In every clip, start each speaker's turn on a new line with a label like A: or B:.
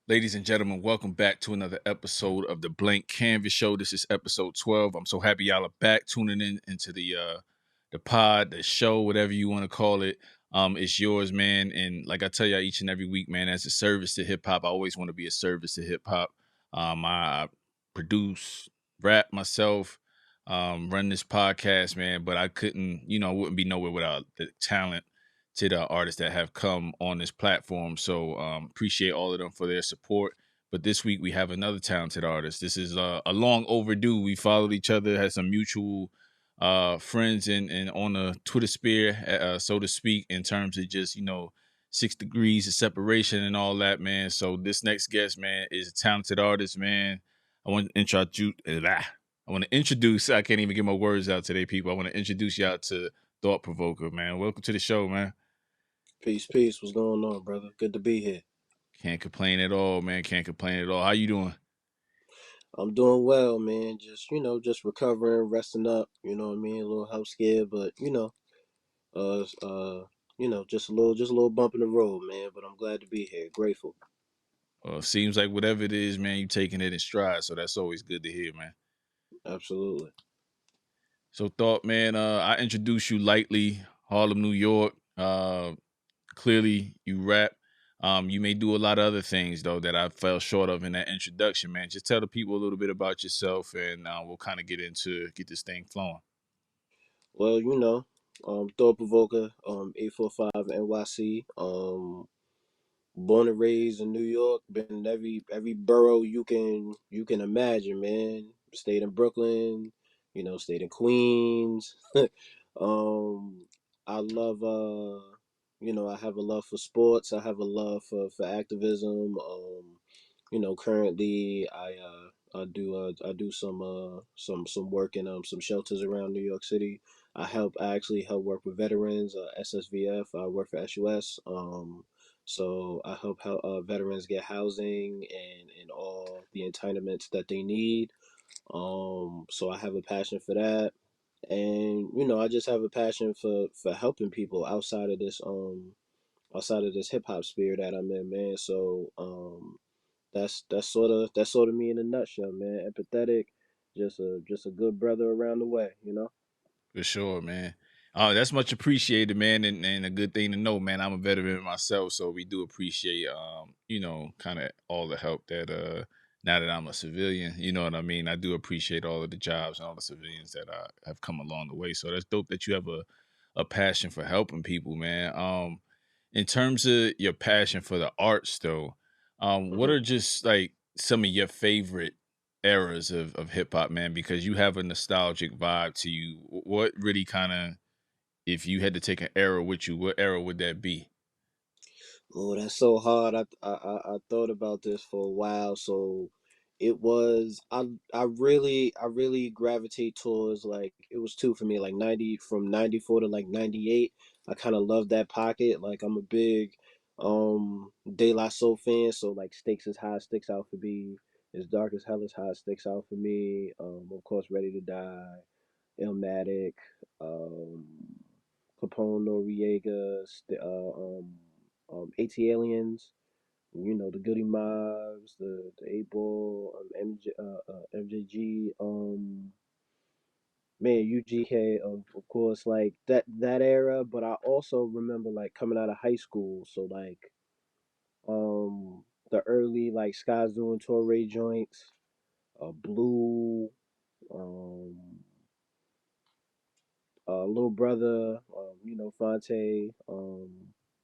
A: Ladies and gentlemen, welcome back to another episode of the Blank Canvas Show. This is episode 12. I'm so happy y'all are back tuning in into the pod, the show, whatever you want to call it. It's yours, man. And like I tell y'all each and every week, man, as a service to hip hop, I always want to be a service to hip hop. I produce, rap myself, run this podcast, man, but I couldn't, wouldn't be nowhere without the talent to the artists that have come on this platform. So appreciate all of them for their support. But this week we have another talented artist. This is a long overdue. We followed each other, had some mutual friends and on the Twitter sphere, so to speak, in terms of just 6 degrees of separation and all that, man. So this next guest, man, is a talented artist, man. I want to introduce. I want to introduce. I can't even get my words out today, people. I want to introduce y'all to Thought Provoker, man. Welcome to the show, man.
B: Peace, peace. What's going on, brother? Good to be here.
A: Can't complain at all, man. Can't complain at all. How you doing?
B: I'm doing well, man. Just recovering, resting up. You know what I mean? A little health scare, but uh, uh, just a little bump in the road, man. But I'm glad to be here. Grateful.
A: Seems like whatever it is, man, you taking it in stride. So that's always good to hear, man.
B: Absolutely.
A: So Thought, man, I introduced you lightly, Harlem, New York. Clearly you rap. You may do a lot of other things though that I fell short of in that introduction, man. Just tell the people a little bit about yourself, and we'll kind of get this thing flowing.
B: Well, Thought Provoker, 845 NYC. Born and raised in New York. Been in every borough you can imagine, man. Stayed in Brooklyn. Stayed in Queens. um, I love I have a love for sports. I have a love for activism. Currently I do some work in some shelters around New York City. I actually help work with veterans, SSVF. I work for SUS. So I help veterans get housing and all the entitlements that they need. So I have a passion for that, and I just have a passion for helping people outside of this hip hop sphere that I'm in, man. So that's sort of me in a nutshell, man. Empathetic, just a good brother around the way.
A: For sure, man. That's much appreciated, man, and a good thing to know, man. I'm a veteran myself, so we do appreciate, kind of all the help that, now that I'm a civilian, you know what I mean? I do appreciate all of the jobs and all the civilians that have come along the way. So that's dope that you have a passion for helping people, man. In terms of your passion for the arts, though, what
B: hmm
A: are just like some of your favorite eras of hip hop, man? Because you have a nostalgic vibe to you. What really kind of, if you had to take an era with you, what era would that be?
B: Oh, that's so hard. I thought about this for a while. So it was I really gravitate towards, like, it was two for me, like 94 to like 98. I kind of love that pocket. Like, I'm a big De La Soul fan, so like Stakes is High sticks out for me. As Dark as Hell is High sticks out for me. Of course, Ready to Die, Illmatic, um Capone Noriega, AT Aliens, the Goody Mobs, the 8 Ball, MJG, man, UGK, of course, like that era. But I also remember, like, coming out of high school, so like um the early, like, Sky's doing Torre joints, Blue, um Little Brother, Fonte,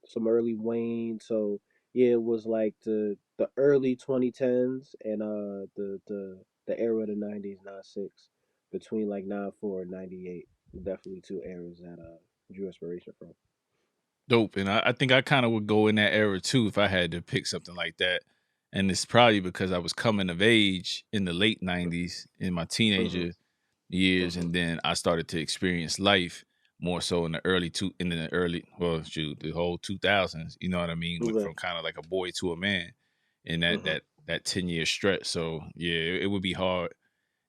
B: some early Wayne. So yeah, it was like the early 2010s and the era of the 90s, 96, between like 94 and 98. Definitely two eras that drew inspiration from.
A: Dope. And I think I kind of would go in that era too if I had to pick something like that. And it's probably because I was coming of age in the late 90s in my
B: hmm
A: teenager years,
B: hmm
A: and then I started to experience life more so in the early, well, shoot, the whole 2000s. You know what I mean? Went
B: Right.
A: from kind of like a boy to a man in that
B: hmm
A: that that 10-year stretch. So yeah, it would be hard.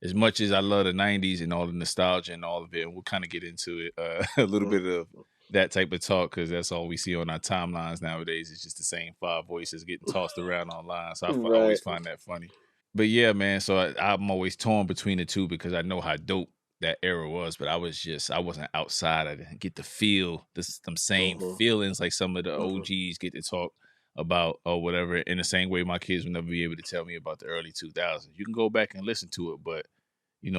A: As much as I love the '90s and all the nostalgia and all of it, and we'll kind of get into it a little
B: hmm
A: bit of that type of talk because that's all we see on our timelines nowadays. It's just the same five voices getting tossed around online. So
B: Right.
A: always find that funny. But yeah, man. So I'm always torn between the two because I know how dope that era was, but I wasn't outside. I didn't get to feel this them same
B: Mhm.
A: feelings like some of the
B: Mhm.
A: OGs get to talk about or whatever. In the same way, my kids will never be able to tell me about the early 2000s. You can go back and listen to it, but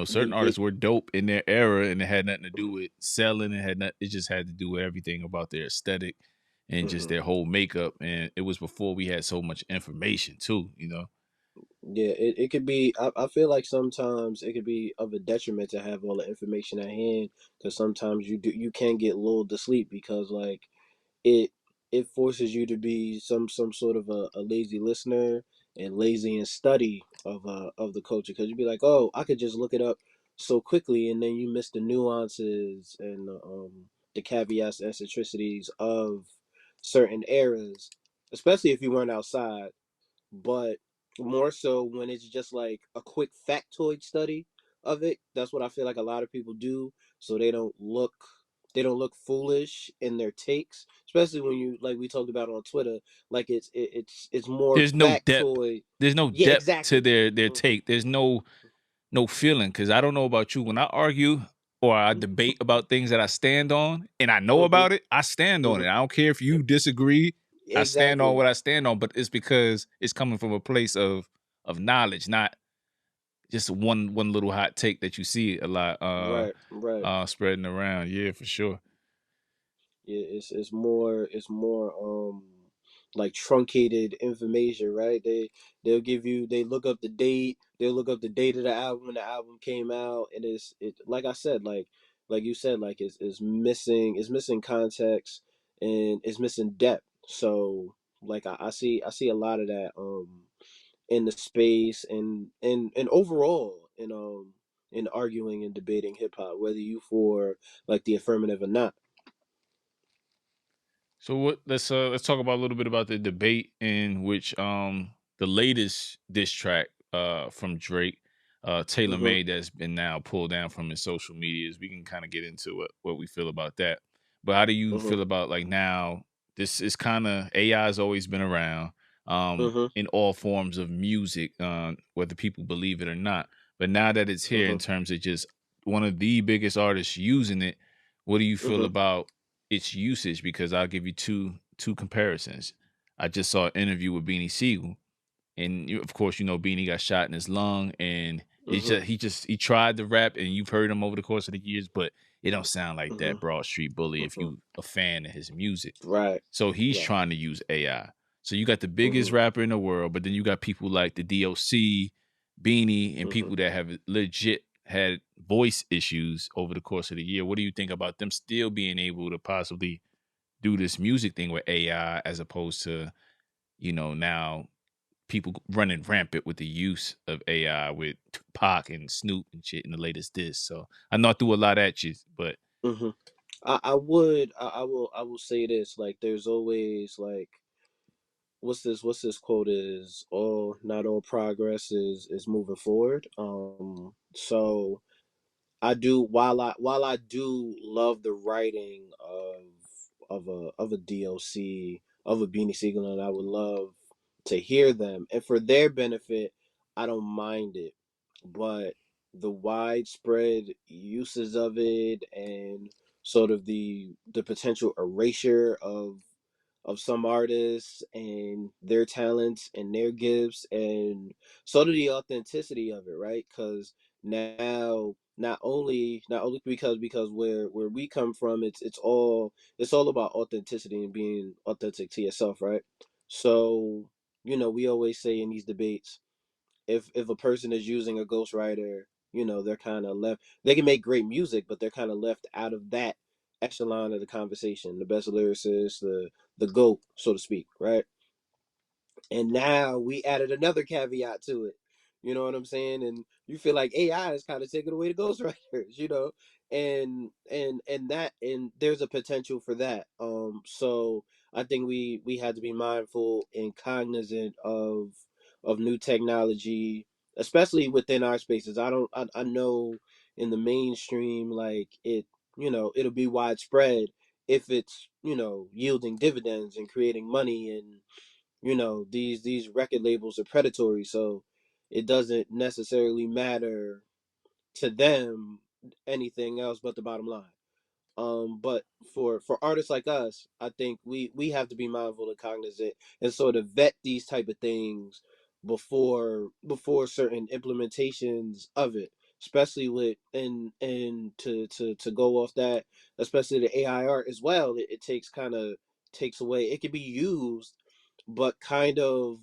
A: certain
B: The
A: artists were dope in their era, and it had nothing to do with selling. It just had to do with everything about their aesthetic and just
B: mhm.
A: their whole makeup. And it was before we had so much information too.
B: Yeah, it could be. I feel like sometimes it could be of a detriment to have all the information at hand, because sometimes you can get lulled to sleep because like it it forces you to be some sort of a lazy listener and lazy in study of the culture, because you'd be like, oh, I could just look it up so quickly, and then you miss the nuances and the caveats, the eccentricities of certain eras, especially if you weren't outside. But more so when it's just like a quick factoid study of it. That's what I feel like a lot of people do, so they don't look foolish in their takes, especially when you, like we talked about on Twitter, like it's more
A: There's no depth.
B: factoid.
A: There's no
B: Yeah,
A: depth to
B: exactly.
A: their
B: Mhm.
A: take. There's no feeling because I don't know about you. When I argue or I debate about things that I stand on and I know
B: Mhm.
A: about it, I stand on it.
B: Mhm.
A: I don't care if you disagree. I stand on
B: Exactly.
A: what I stand on, but it's because it's coming from a place of knowledge, not just one little hot take that you see a lot
B: Right. Right.
A: spreading around. Yeah, for sure.
B: Yeah, it's more like truncated information, right? They look up the date of the album when the album came out, and it like I said, like you said, like it's missing context, and it's missing depth. So like I see a lot of that in the space, and overall in arguing and debating hip hop, whether you for like the affirmative or not.
A: So let's talk about a little bit about the debate in which the latest diss track from Drake, Taylor
B: Mhm.
A: Made, that's been now pulled down from his social medias. We can kind of get into what we feel about that. But how do you
B: Mhm.
A: feel about like now this is kind of AI has always been around
B: Mhm.
A: in all forms of music, whether people believe it or not. But now that it's here in
B: Mhm.
A: terms of just one of the biggest artists using it, what do you feel
B: Mhm.
A: about its usage? Because I'll give you two comparisons. I just saw an interview with Beanie Siegel, and of course, Beanie got shot in his lung, and it's
B: Mhm.
A: he tried to rap, and you've heard him over the course of the years, but it don't sound like that
B: Mhm.
A: Broad Street Bully if
B: Mhm.
A: you a fan of his music.
B: Right.
A: So he's
B: Right.
A: trying to use AI. So you got the biggest
B: Mhm.
A: rapper in the world, but then you got people like the DOC, Beanie, and
B: Mhm.
A: people that have legit had voice issues over the course of the year. What do you think about them still being able to possibly do this music thing with AI as opposed to, now people running rampant with the use of AI with Pac and Snoop and shit in the latest diss. So I know I threw a lot at you, but
B: Mhm. I will say this, like there's always like what's this quote is, all not all progress is moving forward. So I do, while I do love the writing of a DOC, of a Beanie Siegel, and I would love to hear them, and for their benefit, I don't mind it. But the widespread uses of it, and sort of the potential erasure of some artists and their talents and their gifts, and sort of the authenticity of it, right? Because now, not only because where we come from, it's all about authenticity and being authentic to yourself, right? So we always say in these debates, if a person is using a ghostwriter, they're kind of left. They can make great music, but they're kind of left out of that echelon of the conversation, the best lyricist, the goat, so to speak, right? And now we added another caveat to it. You know what I'm saying? And you feel like AI is kind of taking away the ghostwriters, and there's a potential for that. So I think we had to be mindful and cognizant of new technology, especially within our spaces. I know in the mainstream, like it'll be widespread, if it's, yielding dividends and creating money, and these record labels are predatory, so it doesn't necessarily matter to them anything else but the bottom line. But for artists like us, I think we have to be mindful and cognizant and sort of vet these type of things before certain implementations of it, especially with and to go off that, especially the AI art as well. It takes kind of takes away. It can be used, but kind of,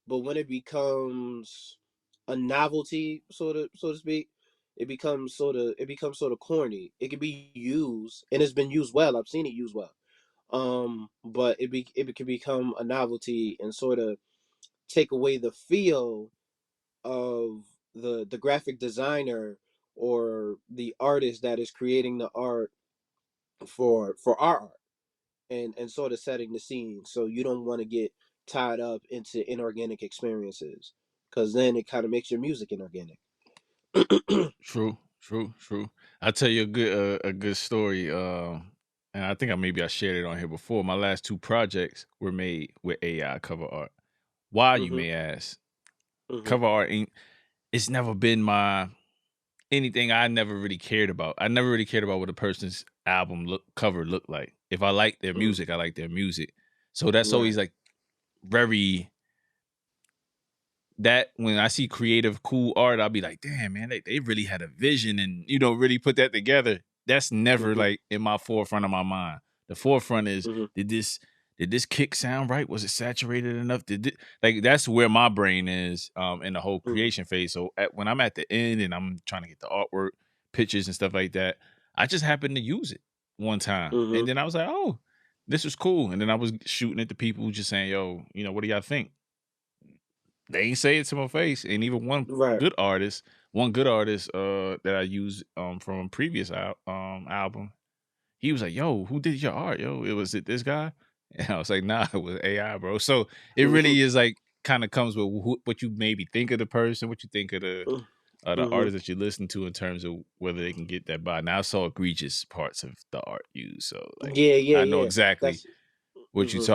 B: but when it becomes a novelty, sort of, so to speak, it becomes sort of corny. It can be used, and it's been used well. I've seen it used well. But it can become a novelty and sort of take away the feel of the graphic designer or the artist that is creating the art for our art, and sort of setting the scene. So you don't want to get tied up into inorganic experiences, because then it kind of makes your music inorganic.
A: True, true, true. I'll tell you a good story. And I think I shared it on here before. My last two projects were made with AI cover art. Why, you
B: Hmm.
A: may ask?
B: Hmm.
A: Cover art ain't. It's never been my anything I never really cared about. I never really cared about what a person's album cover looked like. If I like their
B: Hmm.
A: music, I like their music. So that's always
B: Right.
A: like very that when I see creative, cool art, I'll be like, damn, man, they really had a vision and really put that together. That's never
B: Hmm.
A: like in my forefront of my mind. The forefront is
B: Hmm.
A: did this kick sound right? Was it saturated enough? Like that's where my brain is in the whole
B: Hmm.
A: creation phase. So when I'm at the end and I'm trying to get the artwork, pictures and stuff like that, I just happened to use it one time. And
B: Hmm.
A: then I was like, oh, this was cool. And then I was shooting at the people just saying, yo, what do y'all think? They ain't say it to my face. And even
B: Right.
A: one good artist that I used from a previous album, he was like, "Yo, who did your art? Yo, it this guy?" And I was like, "Nah, it was AI, bro." So it really is like kind of comes with what you maybe think of the person, what you think of the
B: Hmm.
A: artist that you listen to in terms of whether they can get that by. Now I saw egregious parts of the art used, so like
B: Yeah, yeah,
A: I know
B: yeah.
A: exactly
B: That's
A: what you
B: hmm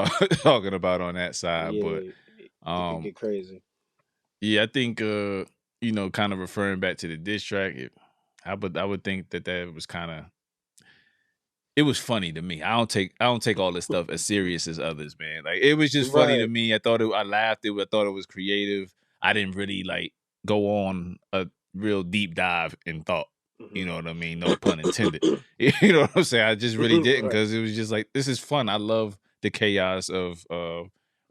A: talking about on that side, but
B: yeah. It could
A: um
B: get crazy.
A: yeah, I think kind of referring back to the diss track, I would think that was kind of it was funny to me. I don't take all this stuff as serious as others, man. Like it was just funny to
B: Right.
A: me. I laughed I thought it was creative. I didn't really like go on a real deep dive in thought.
B: Hmm.
A: You know what I mean? No pun intended. You know what I'm saying? I just really didn't
B: Right.
A: because it was just like this is fun. I love the chaos of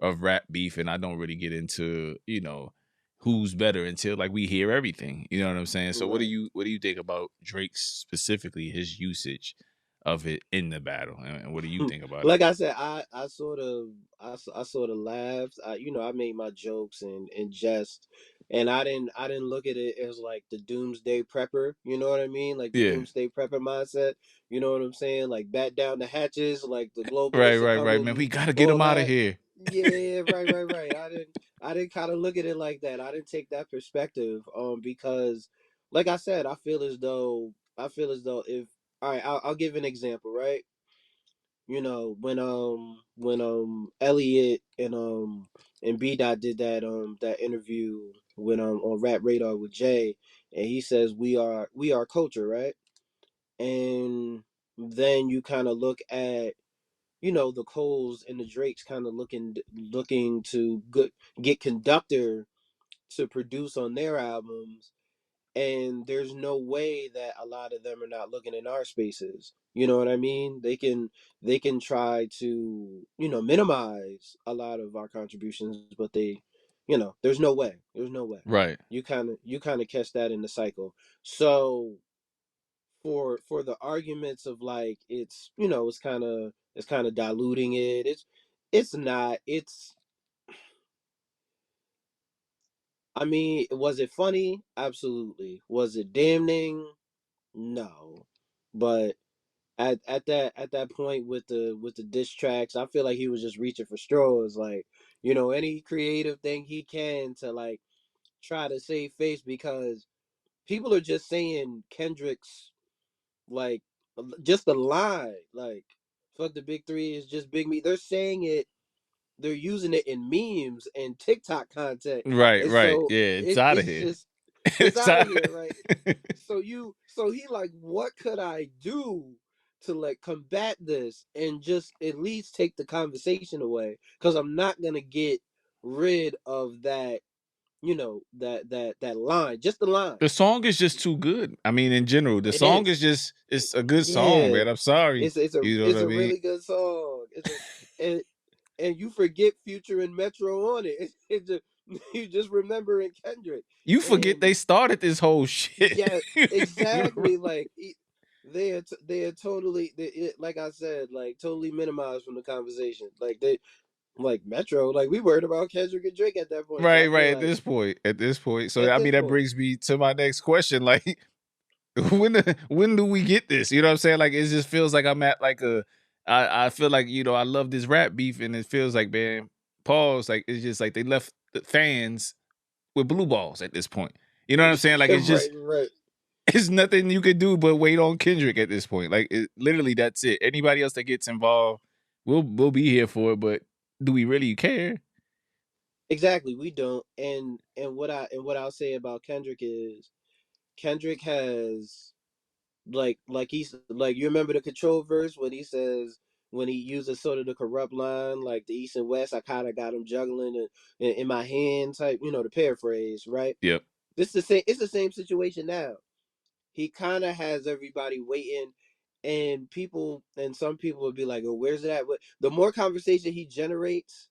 A: rap beef, and I don't really get into who's better until like we hear everything. You know what I'm saying? So
B: Right.
A: what do you think about Drake specifically, his usage of it in the battle, and what do you think about it?
B: Like I said, I sort of laughed. I made my jokes and jest, and I didn't look at it as like the doomsday prepper. You know what I mean? Like the
A: Yeah,
B: doomsday prepper mindset. You know what I'm saying? Like bat down the hatches, like the
A: right,
B: globalists are
A: right, right, man. We
B: coming,
A: gotta get
B: all
A: him out of
B: that.
A: here.
B: Yeah, right, right, right. I didn't kind of look at it like that. I didn't take that perspective. Because, like I said, I feel as though if, all right, I'll give an example, right? When Elliot and B Dot did that interview when on Rap Radar with Jay, and he says we are culture, right? And then you kind of look at, the Coles and the Drakes kind of looking to get Conductor to produce on their albums, and there's no way that a lot of them are not looking in our spaces. You know what I mean? They can try to, minimize a lot of our contributions, but there's no way. There's no way.
A: Right,
B: You kind of catch that in the cycle. So for the arguments of like, it's kind of diluting it. It's not. I mean, was it funny? Absolutely. Was it damning? No. But at that point with the diss tracks, I feel like he was just reaching for straws, like, any creative thing he can to like try to save face, because people are just saying Kendrick's, like, just a line, like, Fuck the big three. It's just big me. They're saying it. They're using it in memes and TikTok content,
A: Right,
B: and
A: right.
B: so
A: Yeah, it's out of
B: it's
A: here.
B: just it's
A: It's
B: out of
A: out.
B: here, right? So he like, what could I do to like combat this and just at least take the conversation away? Because I'm not gonna get rid of that, that line, just the line.
A: The song is just too good. I mean, in general, the
B: It
A: song is
B: is.
A: just it's a good song,
B: Yeah.
A: man. I'm sorry.
B: It's a
A: You know what
B: it's
A: I
B: a
A: mean?
B: really good song. And and you forget Future and Metro on it. It just, you just remember in Kendrick.
A: You forget
B: And
A: they started this whole shit.
B: yeah,
A: You know?
B: exactly. Like they are totally like I said, like totally minimized from the conversation. Like they like Metro, like we worried about Kendrick and Drake at that point. So
A: Right,
B: I feel
A: right.
B: like
A: At this point. So
B: at
A: I
B: this
A: mean, that
B: point,
A: brings me to my next question. Like, when do we get this? You know what I'm saying? Like, it just feels like I'm at like a. I feel like I love this rap beef, and it feels like, man, pause. Like, it's just like they left the fans with blue balls at this point. You know what I'm saying? Like, it's
B: right,
A: just
B: right.
A: it's nothing you could do but wait on Kendrick at this point. Like, literally, that's it. Anybody else that gets involved, we'll be here for it. But do we really care?
B: Exactly, we don't. And what I'll say about Kendrick is Kendrick has like he's like, you remember the control verse when he says, when he uses sort of the corrupt line like the East and West, I kind of got him juggling in my hand type, to paraphrase, right?
A: Yep.
B: This is the same. It's the same situation now. He kind of has everybody waiting, and some people would be like, "Oh, where's that?" But the more conversation he generates,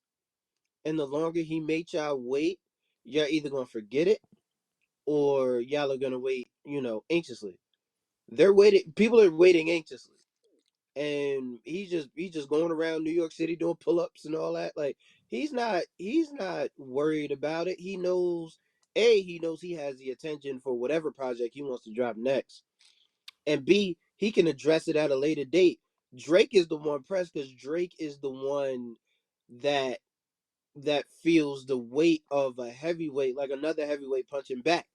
B: and the longer he makes y'all wait, you're either gonna forget it or y'all are gonna wait, anxiously. They're waiting. People are waiting anxiously, and he's just going around New York City doing pull ups and all that. Like he's not worried about it. He knows he has the attention for whatever project he wants to drop next, and B, he can address it at a later date. Drake is the one pressed because Drake is the one that feels the weight of a heavyweight, like another heavyweight punching back.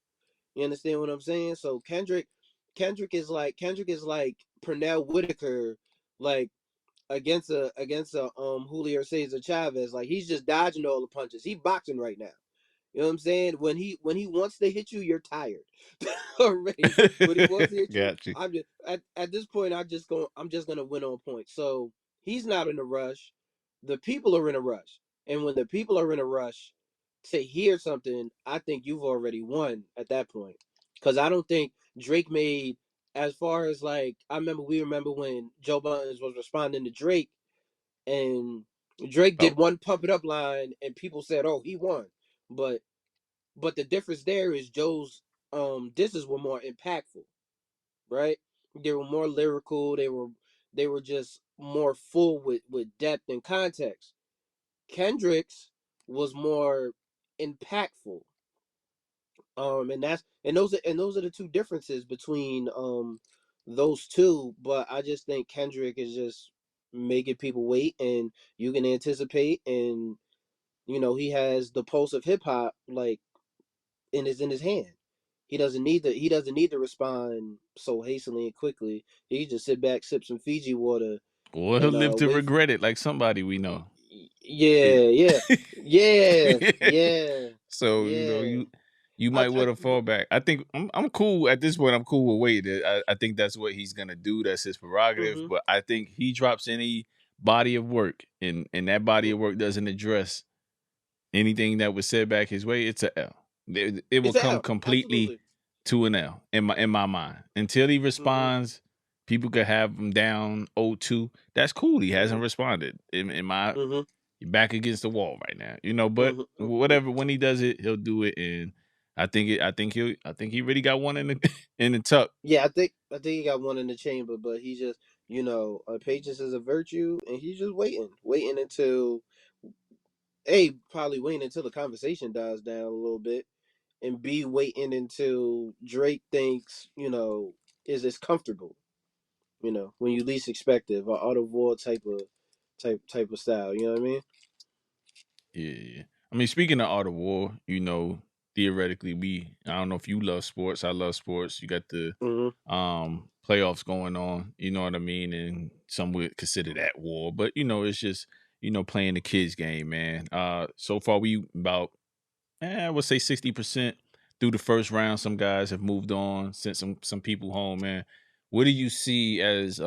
B: You understand what I'm saying? So Kendrick is like Pernell Whitaker, like against a Julio Cesar Chavez. Like he's just dodging all the punches. He boxing right now. You know what I'm saying? When he wants to hit you, you're tired already. When he wants to hit you,
A: Got you.
B: I'm just at this point. I'm just gonna win on points. So he's not in a rush. The people are in a rush, and when the people are in a rush to hear something, I think you've already won at that point. Because I don't think Drake made, as far as like, we remember when Joe Buttons was responding to Drake, and Drake
A: Oh,
B: did one pump it up line, and people said, "Oh, he won," but the difference there is Joe's disses were more impactful, right? They were more lyrical. They were just more full with depth and context. Kendrick's was more impactful. And those are the two differences between those two. But I just think Kendrick is just making people wait, and you can anticipate, and he has the pulse of hip hop, like in his hand. He doesn't need to respond so hastily and quickly. He can just sit back, sip some Fiji water,
A: or he'll
B: and
A: live to
B: wait.
A: regret it, like somebody we know.
B: Yeah,
A: You
B: yeah, yeah,
A: know?
B: yeah,
A: So
B: yeah.
A: you
B: I,
A: might
B: I,
A: want to fall back. I think I'm cool at this point. I'm cool with waiting. I think that's what he's gonna do. That's his prerogative.
B: mm-hmm,
A: But I think he drops any body of work, and that body of
B: mm-hmm.
A: work doesn't address anything that was said back his way. It's a L. It will
B: It's
A: come
B: out.
A: completely
B: Absolutely.
A: to an L in my mind. Until he
B: Mm-hmm,
A: responds, people could have him down 0-2. That's cool. He
B: mm-hmm,
A: hasn't responded. In my
B: mm-hmm,
A: You're back against the wall right now, but
B: mm-hmm, mm-hmm.
A: whatever, when he does it, he'll do it. And I think he really got one in the in the tuck.
B: Yeah, I think he got one in the chamber, but he just, patience is a virtue, and he's just waiting until probably waiting until the conversation dies down a little bit, and B, waiting until Drake thinks, is as comfortable, when you least expect it, or out of war type of style. You know what I mean?
A: Yeah, yeah. I mean, speaking of art of war, theoretically, I don't know if you love sports. I love sports. You got the
B: Mm-hmm.
A: playoffs going on. You know what I mean? And some would consider that war, but it's just playing the kids game, man. So far we about I would say 60% through the first round. Some guys have moved on, sent some people home, man. What do you see as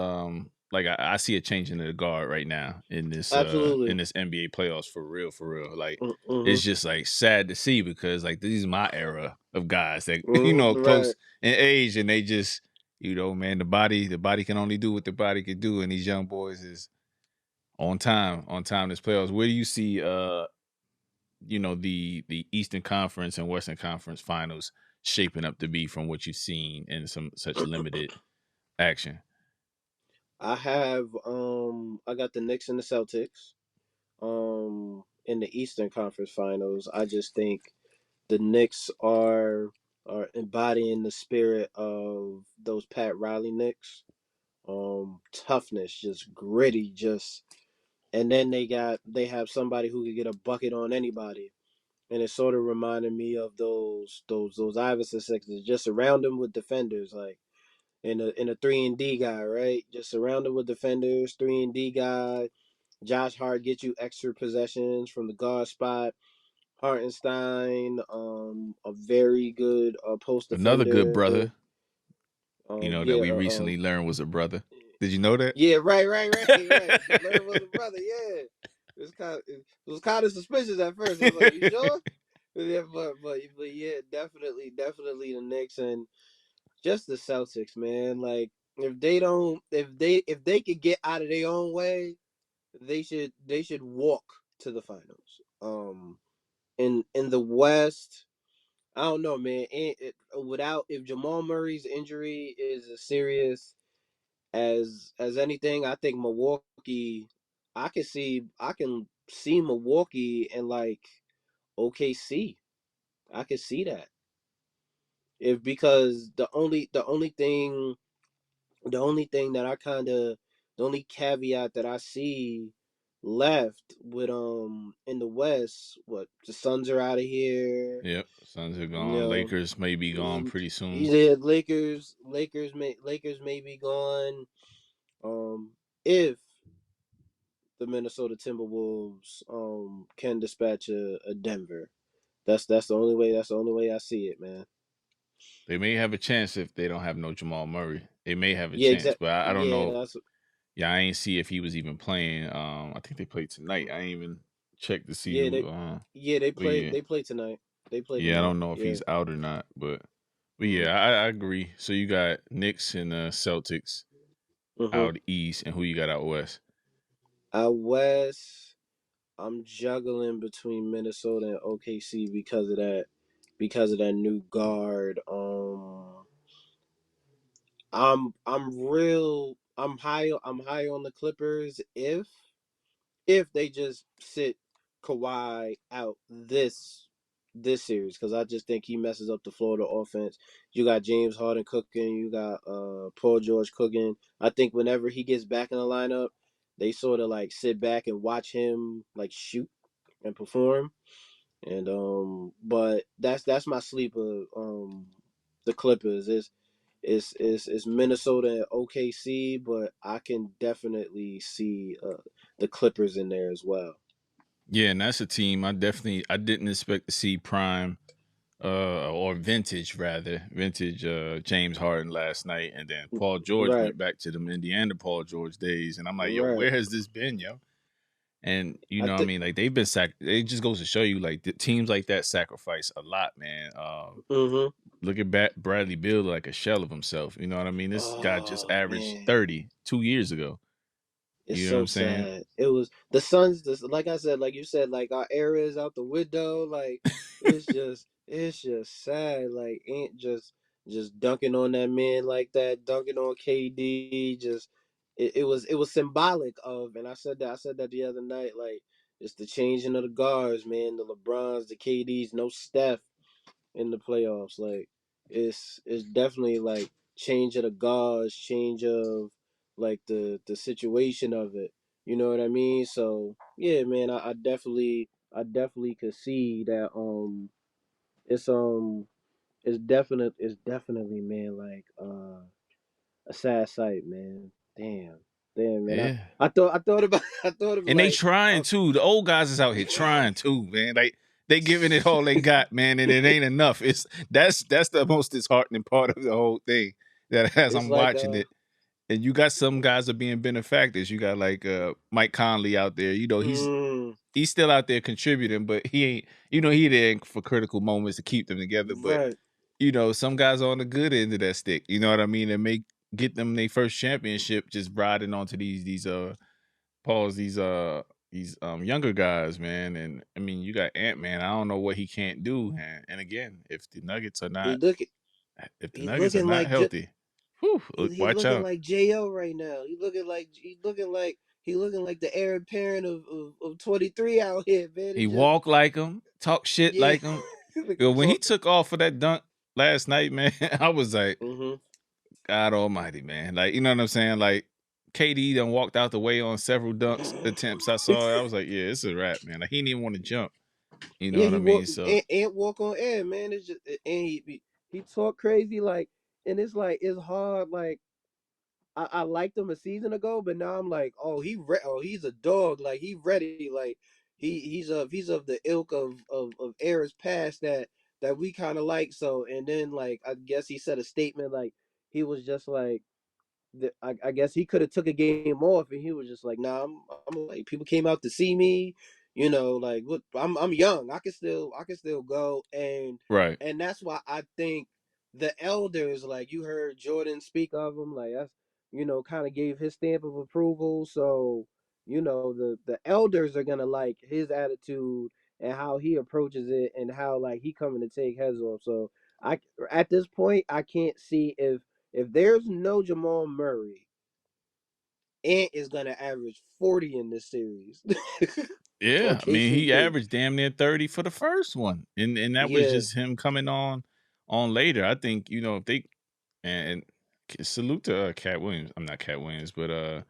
A: like I see a change in the guard right now in
B: Absolutely.
A: this NBA playoffs for real, for real. Like
B: Mm-hmm.
A: it's just like sad to see because like this is my era of guys that
B: Right.
A: close in age and they just man, the body can only do what the body can do, and these young boys is on time this playoffs. Where do you see the Eastern Conference and Western Conference finals shaping up to be from what you've seen in some such limited action?
B: I got the Knicks and the Celtics. In the Eastern Conference Finals, I just think the Knicks are embodying the spirit of those Pat Riley Knicks. Toughness, just gritty, just and then they have somebody who could get a bucket on anybody. And it sort of reminded me of those Iverson Sixers. Just surround them with defenders, like in a 3 and D guy, right? Just surround them with defenders, 3 and D guy. Josh Hart get you extra possessions from the guard spot. Hartenstein, a very good post
A: Another good
B: defender.
A: brother, that
B: Yeah,
A: we recently learned was a brother. Did you know that?
B: yeah, right. Lerner was a brother. Yeah, it was kind of suspicious at first. I was like, "You sure?" Yeah, but yeah, definitely the Knicks and just the Celtics, man. Like if they could get out of their own way, they should walk to the finals. In the West, I don't know, man. Without if Jamal Murray's injury is as serious as anything, I think Milwaukee. I can see Milwaukee and like OKC. I can see that if because the only thing that I kind of the only caveat that I see left with in the West, what the Suns are out of here.
A: Yep. Suns are
B: You
A: gone.
B: know,
A: Lakers may be gone pretty soon.
B: yeah, Lakers may be gone. If the Minnesota Timberwolves can dispatch a Denver, that's the only way. That's the only way I see it, man.
A: They may have a chance if they don't have no Jamal Murray. They may have a
B: Yeah,
A: chance,
B: exact.
A: but I don't
B: Yeah,
A: know.
B: that's
A: Yeah, I ain't see if he was even playing. I think they played tonight. I ain't even checked to see
B: yeah
A: who.
B: they yeah they
A: But
B: play
A: yeah,
B: they play tonight. They play
A: yeah, I
B: tonight.
A: don't know if
B: Yeah.
A: he's out or not. But
B: Mm-hmm.
A: yeah, I agree. So you got Knicks and Celtics
B: Mm-hmm.
A: out east, and who you got out west?
B: Out west, I'm juggling between Minnesota and OKC because of that new guard. I'm high on the Clippers if they just sit Kawhi out this series because I just think he messes up the Florida offense. You got James Harden cooking, you got Paul George cooking. I think whenever he gets back in the lineup, they sort of like sit back and watch him like shoot and perform. And but that's my sleeper. The Clippers is Minnesota and OKC, but I can definitely see the Clippers in there as well.
A: Yeah, and that's a team I didn't expect to see prime or vintage rather vintage James Harden last night, and then Paul George
B: Right,
A: went back to them Indiana Paul George days, and I'm like, yo,
B: right.
A: where has this been, yo? And
B: I
A: I
B: think.
A: mean, like they've been it just goes to show you, like the teams like that sacrifice a lot, man.
B: Mm-hmm.
A: Look at Bradley Beal, like a shell of himself. You know what I mean? This guy just
B: Oh
A: averaged
B: man,
A: 30 2 years ago.
B: it's
A: You know what
B: so
A: I'm saying?
B: sad. It was the Suns. Like I said, like you said, like our era is out the window. Like it's just sad. Like ain't just dunking on that man like that, dunking on KD. Just it was symbolic of, and I said that the other night. Like it's the changing of the guards, man. The LeBrons, the KDs, no Steph in the playoffs. Like it's definitely like change of the guards, change of like the situation of it. You know what I mean? So yeah, man, I definitely could see that it's it's definitely man like a sad sight, man. Damn, man.
A: Yeah.
B: I thought about I thought of
A: And they
B: like
A: trying too. The old guys is out here trying too, man. Like they giving it all they got, man, and it ain't enough. That's the most disheartening part of the whole thing. That as
B: it's
A: I'm
B: like
A: watching it, and you got some guys are being benefactors. You got like Mike Conley out there. You know,
B: mm,
A: he's still out there contributing, but he ain't. You know, he there for critical moments to keep them together. But
B: right.
A: you know, some guys are on the good end of that stick. You know what I mean? And make get them their first championship just riding onto pause these younger guys, man. And I mean, you got Ant-Man. I don't know what he can't do. And again,
B: He look
A: if the
B: he
A: Nuggets are
B: looking
A: not
B: like
A: healthy, whew,
B: he
A: watch
B: looking
A: out.
B: like Jo right now. He looking like the heir apparent of 23 out here, man.
A: He
B: It's just
A: walk like him, talk shit
B: yeah.
A: like him.
B: Like
A: Yo, when he
B: talk.
A: took off for that dunk last night, man, I was like,
B: Mhm.
A: God Almighty, man. Like, you know what I'm saying? Like, KD done walked out the way on several dunks attempts. I saw it. I was like, yeah, it's a wrap, man. Like, he didn't even want to jump. You know
B: Yeah,
A: what I
B: he
A: mean?
B: walk
A: So,
B: and walk on air, man. It's just and he talk crazy like, and it's like it's hard. Like I liked him a season ago, but now I'm like, oh oh he's a dog. Like he ready. Like he's of the ilk of eras past that we kind of like. So and then like I guess he said a statement like he was just like I guess he could have took a game off, and he was just like, "Nah, I'm like people came out to see me, you know, like what I'm young, I can still go,"
A: right.
B: and that's why I think the elders, like you heard Jordan speak of him, like that's kind of gave his stamp of approval. So the elders are gonna like his attitude and how he approaches it and how like he coming to take heads off. So I at this point I can't see if there's no Jamal Murray, Ant is gonna average 40 in this series on
A: Yeah, I mean, he
B: KCP.
A: averaged damn near 30 for the first one, and that was
B: Yeah,
A: just him coming on later. I think if they and salute to Cat Williams. I'm not Cat Williams, but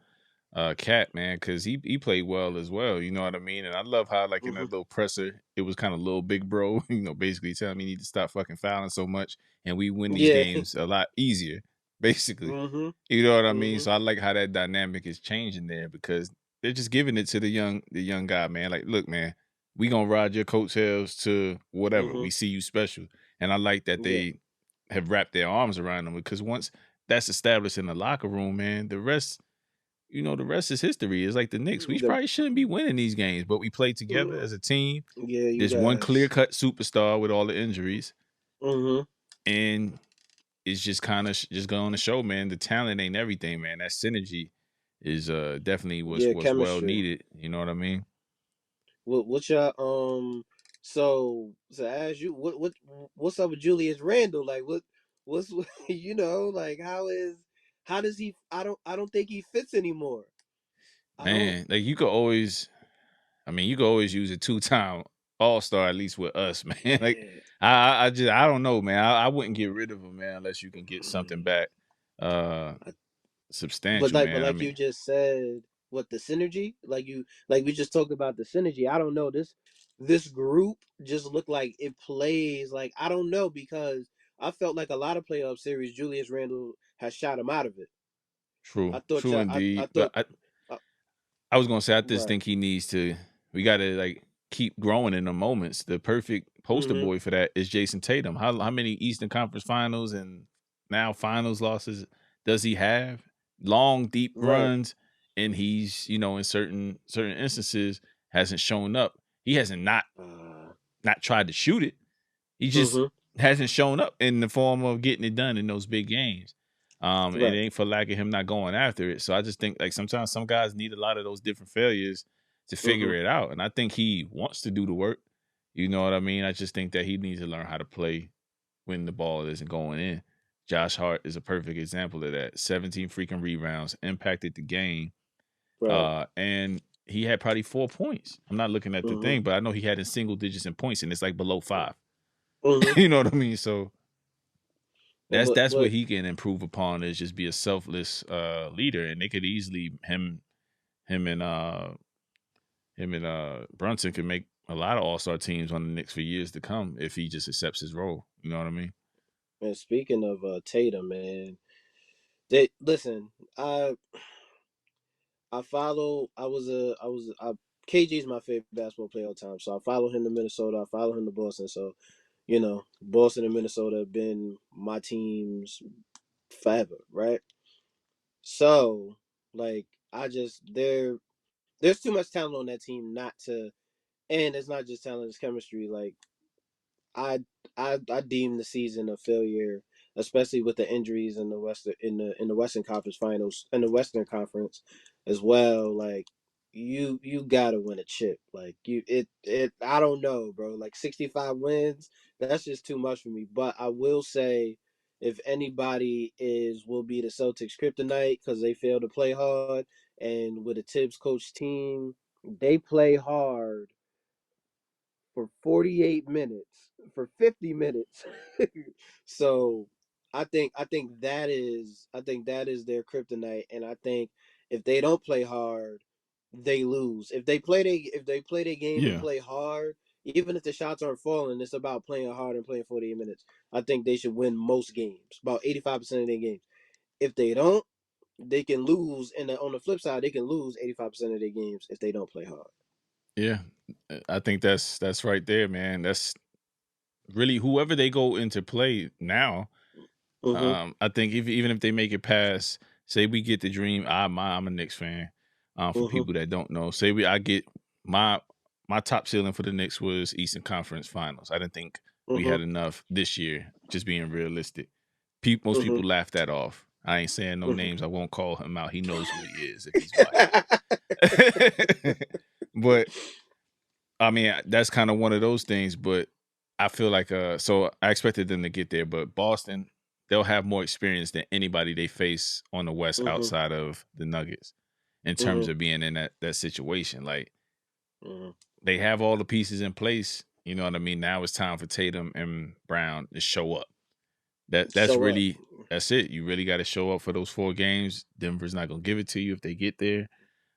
A: Cat man, because he played well as well. You know what I mean? And I love how like in that
B: hmm
A: little presser, it was kind of little big bro. Basically telling me you need to stop fucking fouling so much, and we win these
B: yeah,
A: games a lot easier. Basically,
B: hmm
A: you know what I mean?
B: hmm
A: So I like how that dynamic is changing there because they're just giving it to the young guy, man. Like, look, man, we gonna ride your coattails to whatever.
B: hmm
A: We see you special, and I like that
B: yeah.
A: they have wrapped their arms around them because once that's established in the locker room, man, the rest is history. It's like the Knicks. We
B: The,
A: probably shouldn't be winning these games, but we play together as a team.
B: yeah, you
A: There's one clear
B: guys.
A: cut superstar with all the injuries,
B: hmm
A: and it's just kind of just going to show, man. The talent ain't everything, man. That synergy is definitely
B: Yeah,
A: was well
B: chemistry.
A: needed. You know what I mean?
B: What's your so as you what's up with Julius Randle? Like what's like how does he I don't think he fits anymore. I don't
A: Man, like you could always use a two-time All-Star at least with us, man. Like
B: yeah.
A: I don't know, man. I wouldn't get rid of him, man, unless you can get something back uh
B: But
A: substantial,
B: but
A: man. I
B: like you
A: mean,
B: just said, what the synergy? Like we just talked about the synergy. I don't know this group just looked like it plays like I don't know because I felt like a lot of playoff series Julius Randle has shot him out of it. I
A: true,
B: thought
A: true
B: y'all, I
A: indeed. But
B: thought
A: I was gonna say I just
B: right.
A: think we gotta like keep growing in the moments. The perfect poster
B: Mm-hmm.
A: boy for that is Jason Tatum. How many Eastern Conference finals and now finals losses does he have? Long, deep
B: Right.
A: runs, and he's, in certain instances hasn't shown up. He hasn't
B: Uh,
A: not tried to shoot it. He just
B: mm-hmm.
A: hasn't shown up in the form of getting it done in those big games. And it
B: Right.
A: ain't for lack of him not going after it. So I just think like sometimes some guys need a lot of those different failures to
B: Mm-hmm.
A: figure it out. And I think he wants to do the work. You know what I mean? I just think that he needs to learn how to play when the ball isn't going in. Josh Hart is a perfect example of that. 17 freaking rebounds, impacted the game.
B: Right.
A: And he had probably 4 points. I'm not looking at the
B: Mm-hmm.
A: thing, but I know he had in single digits in points, and it's like below five.
B: Mm-hmm.
A: You know what I mean? So that's what
B: But
A: he can improve upon is just be a selfless leader, and they could easily him and uh Brunson could make a lot of all-star teams on the Knicks for years to come if he just accepts his role. You know what I mean?
B: man, speaking of Tatum, man. They listen. I follow. I was. KG's my favorite basketball player all the time. So I follow him to Minnesota. I follow him to Boston. So Boston and Minnesota have been my teams forever, right? So like I just there's too much talent on that team not to, and it's not just talent, it's chemistry. Like I I deem the season a failure, especially with the injuries in the Western Conference Finals, in the Western Conference as well. Like you gotta win a chip. Like it I don't know, bro. Like 65 wins, that's just too much for me. But I will say, if anybody will be the Celtics kryptonite because they fail to play hard, and with a Tibbs coach team, they play hard for 48 minutes, for 50 minutes. So I think that is their kryptonite, and I think if they don't play hard, they lose. If they play their game and
A: Yeah,
B: play hard, even if the shots aren't falling, it's about playing hard and playing 48 minutes. I think they should win most games, about 85% of their games. If they don't, they can lose, and on the flip side, they can lose 85% of their games if they don't play hard.
A: yeah. I think that's right there, man. That's really whoever they go into play now.
B: Mhm.
A: I think even if they make it past, say we get the dream. I'm a Knicks fan. For
B: Mhm.
A: people that don't know, say I get my my top ceiling for the Knicks was Eastern Conference Finals. I didn't think we had
B: Mhm.
A: enough this year. Just being realistic, most
B: Mhm.
A: people laugh that off. I ain't saying no
B: Mhm.
A: names. I won't call him out. He knows who he is if he's watching. But I mean, that's kind of one of those things, but I feel like so I expected them to get there, but Boston, they'll have more experience than anybody they face on the West
B: Mhm.
A: outside of the Nuggets in terms
B: Mhm.
A: of being in that situation. Like
B: Mhm.
A: they have all the pieces in place, you know what I mean? Now it's time for Tatum and Brown to show up. That's
B: Show up.
A: really that's it. You really got to show up for those 4 games. Denver's not going to give it to you if they get there.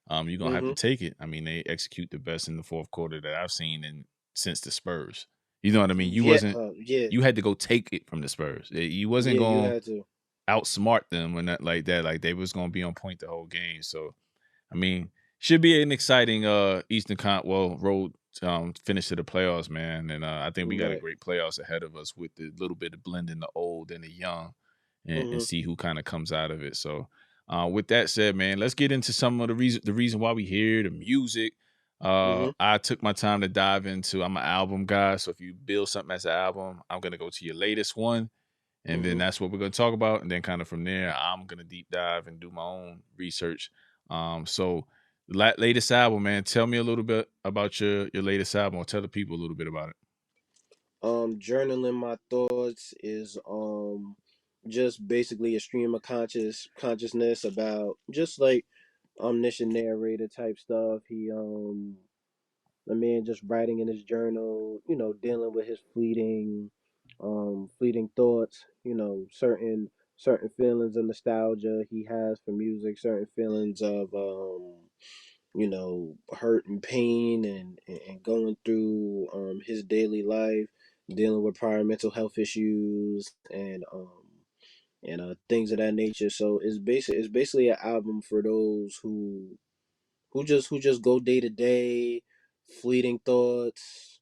A: You're gonna have to
B: Mhm.
A: take it. I mean, they execute the best in the fourth quarter that I've seen in since the Spurs. You know what I mean?
B: Yeah. Yeah.
A: You had to go take it from the Spurs. You wasn't
B: Yeah. You
A: gonna
B: had to.
A: outsmart them when that like that. Like they was gonna be on point the whole game. So I mean, should be an exciting road finish to the playoffs, man. And I think we got a
B: Right.
A: great playoffs ahead of us with the little bit of blending the old and the young and
B: Mhm.
A: see who kind of comes out of it. So with that said, man, let's get into some of the reason why we hear the music.
B: Mhm.
A: I took my time to dive into I'm an album guy. So if you build something as an album, I'm gonna go to your latest one and then
B: Mhm.
A: that's what we're going to talk about. And then kind of from there, I'm going to deep dive and do my own research. So latest album, man, tell me a little bit about your latest album, or tell the people a little bit about it.
B: Journaling my thoughts is just basically a stream of consciousness about just like omniscient narrator type stuff. The man just writing in his journal, dealing with his fleeting thoughts, certain feelings of nostalgia he has for music, certain feelings of hurt and pain, and going through his daily life, dealing with prior mental health issues, and things of that nature. So it's basically an album for those who just go day to day, fleeting thoughts,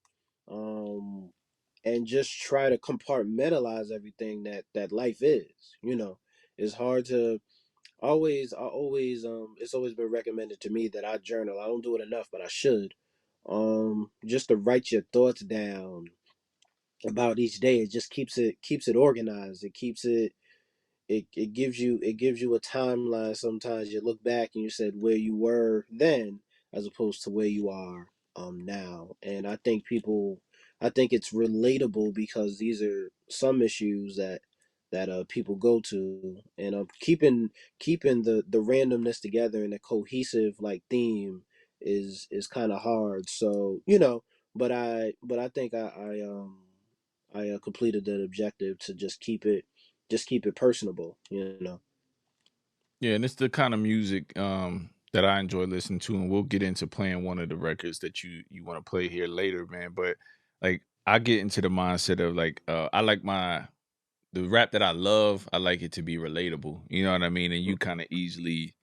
B: um, and just try to compartmentalize everything that life is. It's hard to I always it's always been recommended to me that I journal. I don't do it enough, but I should. Just to write your thoughts down about each day. It just keeps it organized. It gives you a timeline. Sometimes you look back and you said where you were then as opposed to where you are now. And I think it's relatable because these are some issues that people go to, and keeping the randomness together in a cohesive like theme is kind of hard. So but I think I completed that objective to just keep it personable.
A: Yeah, and it's the kind of music that I enjoy listening to, and we'll get into playing one of the records that you want to play here later, man. But like I get into the mindset of like I like the rap that I love, I like it to be relatable. You know what I mean? And you kind of easily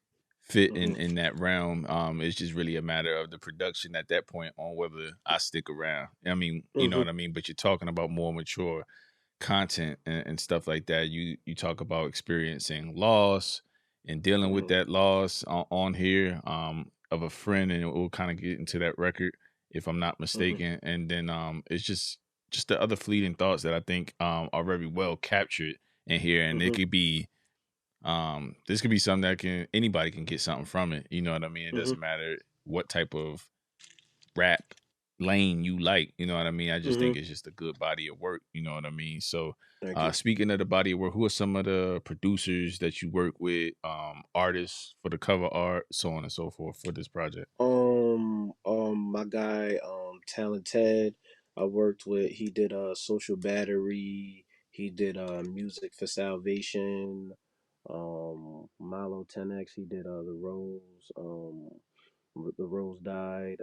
A: fit
B: Mm-hmm.
A: in that realm. It's just really a matter of the production at that point on whether I stick around. I mean, you know
B: Mm-hmm.
A: what I mean? But you're talking about more mature content and stuff like that. You talk about experiencing loss and dealing with
B: Mm-hmm.
A: that loss on here of a friend, and we'll kind of get into that record if I'm not
B: Mm-hmm.
A: mistaken. And then it's just the other fleeting thoughts that I think are very well captured in here, and it
B: Mm-hmm.
A: could be this could be something that can anybody can get something from it. You know what I mean? It
B: Mm-hmm.
A: doesn't matter what type of rap lane you like. You know what I mean? I just
B: Mm-hmm.
A: think it's just a good body of work. You know what I mean? So,
B: Thank you.
A: speaking of the body of work, who are some of the producers that you work with, artists for the cover art, so on and so forth for this project?
B: My guy, Talent Ted, I worked with. He did Social Battery. He did Music for Salvation. Milo 10X. He did the Rose. The Rose died.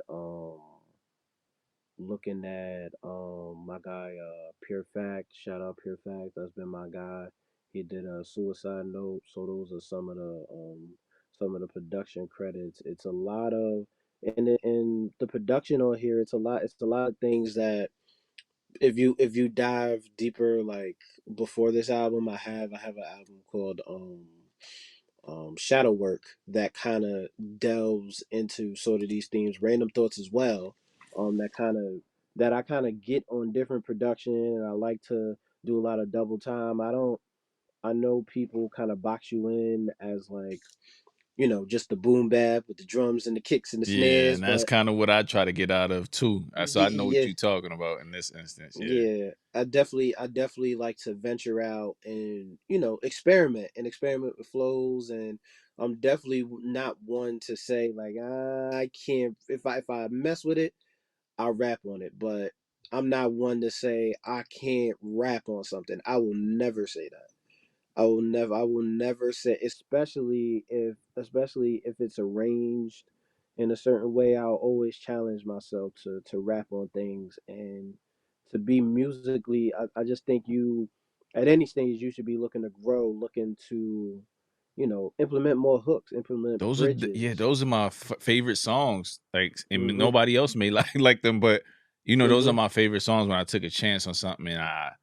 B: Looking at my guy Pure Fact. Shout out Pure Fact. That's been my guy. He did a Suicide Note. So those are some of the production credits. It's a lot of and the production on here. It's a lot of things that if you dive deeper, like before this album, I have an album called Shadow Work that kind of delves into sort of these themes, random thoughts as well. That kind of that I kind of get on different production, and I like to do a lot of double time. I don't. I know people kind of box you in as like just the boom bap with the drums and the kicks and the
A: Yeah,
B: snares,
A: and that's
B: but
A: kind of what I try to get out of too. So I know what
B: yeah,
A: you're talking about in this instance. Yeah.
B: yeah, I definitely like to venture out and experiment with flows, and I'm definitely not one to say like I can't if I mess with it, I'll rap on it, but I'm not one to say I can't rap on something. I will never say that. I will never say, especially if it's arranged in a certain way. I'll always challenge myself to rap on things and to be musically. I just think you, at any stage, you should be looking to grow, looking to, implement more hooks, implement
A: Yeah,
B: bridges.
A: those are my favorite songs. Like, and
B: Mhm.
A: nobody else may like them, but those are
B: Mhm.
A: my favorite songs when I took a chance on something and I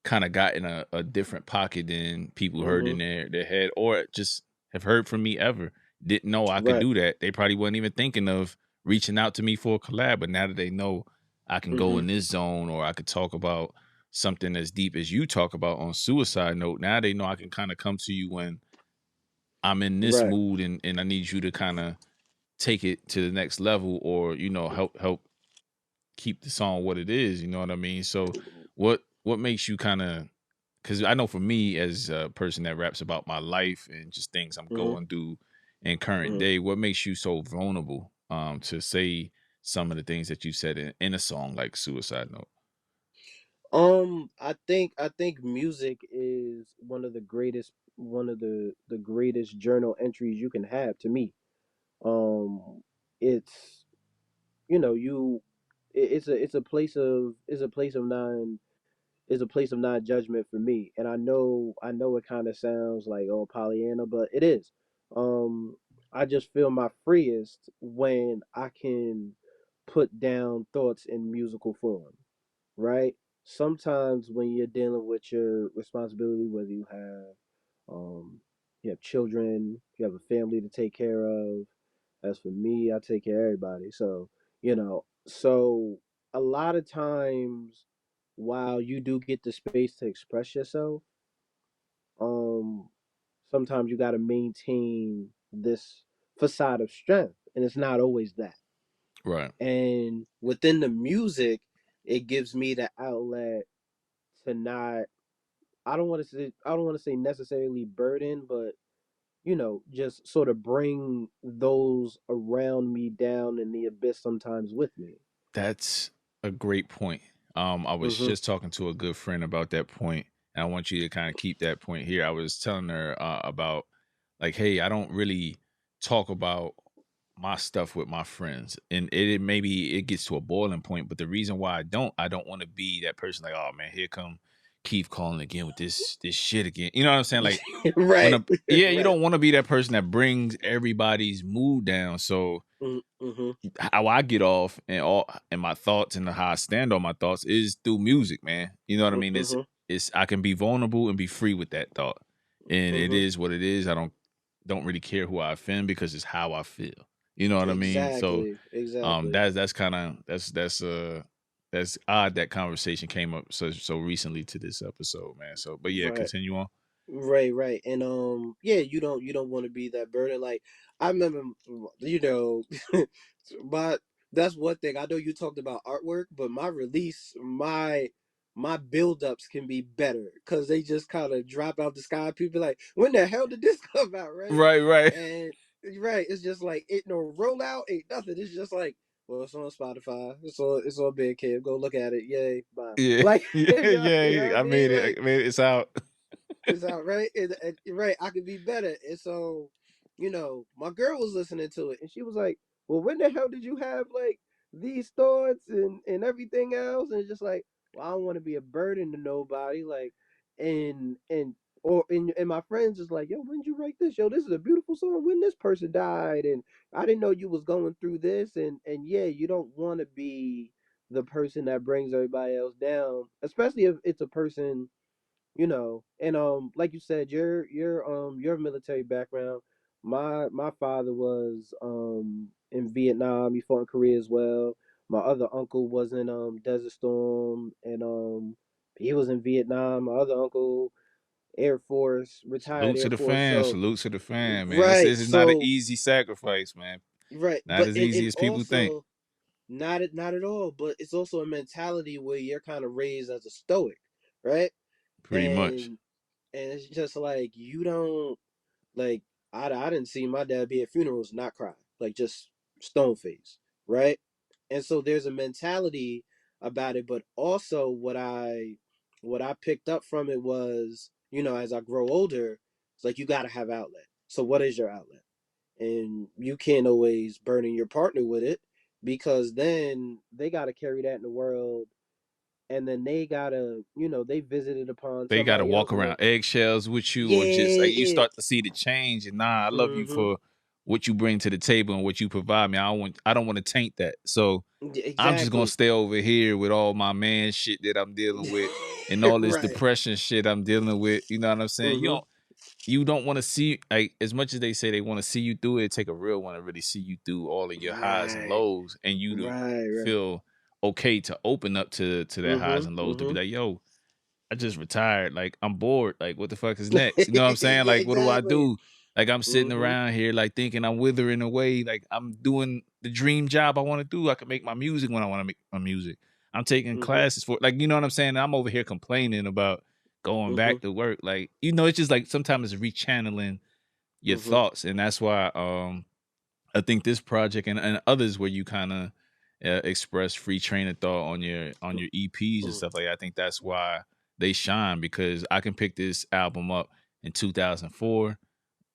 A: kind of got in a different pocket than people heard in
B: Mhm.
A: their head or just have heard from me ever. Didn't know I could
B: Right.
A: do that. They probably wasn't even thinking of reaching out to me for a collab, but now that they know I can go
B: Mhm.
A: in this zone or I could talk about something as deep as you talk about on Suicide Note, now they know I can kind of come to you when I'm in this
B: Right.
A: mood and I need you to kind of take it to the next level or help keep the song what it is, you know what I mean? So what makes you kind of, because I know for me as a person that raps about my life and just things I'm
B: Mhm.
A: going through in current
B: Mhm.
A: day, what makes you so vulnerable to say some of the things that you said in a song like Suicide Note?
B: I think music is one of the greatest journal entries you can have to me. It's you it's a place of non judgment for me. And I know it kind of sounds like Pollyanna, but it is. Um I just feel my freest when I can put down thoughts in musical form, right? Sometimes when you're dealing with your responsibility, whether um you have children, you have a family to take care of. As for me, I take care of everybody. So a lot of times while you do get the space to express yourself, um sometimes you got to maintain this facade of strength, and it's not always that.
A: Right.
B: And within the music, it gives me the outlet to not, I don't want to say necessarily burden, but just sort of bring those around me down in the abyss sometimes with me.
A: That's a great point. I was
B: Mhm.
A: just talking to a good friend about that point, and I want you to kind of keep that point here. I was telling her about like, hey, I don't really talk about my stuff with my friends, and it maybe it gets to a boiling point. But the reason why I don't want to be that person like, oh man, here come Keith calling again with this shit again. You know what I'm saying? Like when
B: Right.
A: a yeah, you
B: Right.
A: don't want to be that person that brings everybody's mood down. So
B: Mm-hmm.
A: how I get off and my thoughts and how I stand on my thoughts is through music, man. You know what I mean?
B: Mm-hmm.
A: It's I can be vulnerable and be free with that thought. And it
B: Mm-hmm.
A: is what it is. I don't really care who I offend because it's how I feel. You know what I mean? So
B: Exactly. Exactly.
A: that's kind of that's odd that conversation came up so recently to this episode, man. So but yeah,
B: Right.
A: continue on.
B: Right, right. And yeah, you don't want to be that burden. Like I remember you know my that's one thing. I know you talked about artwork, but my release, my build-ups can be better because they just kind of drop out the sky. People be like, when the hell did this come out, right?
A: Right, right.
B: And right, it's just like it no rollout, ain't nothing. It's just like, well, it's on Spotify. It's on Bandcamp. Go look at it. Yay, bye.
A: Yeah.
B: Like
A: Yeah,
B: you know
A: yeah.
B: what I mean? Like
A: I made it. It's out.
B: it's out, right? And right, I could be better. And so, my girl was listening to it and she was like, well, when the hell did you have like these thoughts and everything else? And it's just like, well, I don't want to be a burden to nobody. Like, and and my friends is like, yo, when did you write this? Yo, this is a beautiful song. When this person died, and I didn't know you was going through this, and yeah, you don't want to be the person that brings everybody else down, especially if it's a person, and like you said, your military background. My father was in Vietnam. He fought in Korea as well. My other uncle was in Desert Storm, and he was in Vietnam. My other uncle, Air Force, retired
A: Salute to
B: Air
A: the
B: Force.
A: fam.
B: So
A: Salute to the fam, man.
B: right,
A: This is not an
B: so
A: easy sacrifice, man.
B: right,
A: Not
B: but
A: as
B: and
A: easy as people think.
B: also not at all. But it's also a mentality where you're kind of raised as a stoic, right?
A: Pretty much.
B: And it's just like you don't. Like I didn't see my dad be at funerals and not cry, like just stone face, right? And so there's a mentality about it, but also what I picked up from it was, as I grow older, it's like you got to have outlet. So what is your outlet? And you can't always burden your partner with it because then they got to carry that in the world, and then they gotta, they visited upon
A: They gotta
B: somebody else,
A: walk
B: and then
A: around eggshells with you, or just like you
B: yeah,
A: start to see the change. And nah, I love you
B: mm-hmm,
A: for what you bring to the table and what you provide me. I don't want to taint that. So I'm just gonna
B: exactly.
A: stay over here with all my man shit that I'm dealing with and all this
B: Right.
A: depression shit I'm dealing with. You know what I'm saying?
B: Mm-hmm.
A: You don't want to see, like, as much as they say they want to see you through it, take a real one to really see you through all of your highs and
B: Right.
A: lows, and you to
B: Right. Right.
A: feel okay to open up to that highs
B: Mm-hmm.
A: and lows, to be
B: Mm-hmm.
A: like, yo, I just retired. Like, I'm bored. Like, what the fuck is next? You know what I'm saying?
B: Yeah.
A: Like, what do I
B: Exactly.
A: do? Like, I'm sitting
B: Mm-hmm.
A: around here, like, thinking I'm withering away. Like, I'm doing the dream job I want to do. I can make my music when I want to make my music. I'm taking
B: Mm-hmm.
A: classes for, like, you know what I'm saying? I'm over here complaining about going
B: Mm-hmm.
A: back to work. Like, it's just like sometimes it's rechanneling your
B: Mm-hmm.
A: thoughts. And that's why I think this project and others where you kind of express free train of thought on your EPs and
B: Mm-hmm.
A: stuff like that. I think that's why they shine, because I can pick this album up in 2004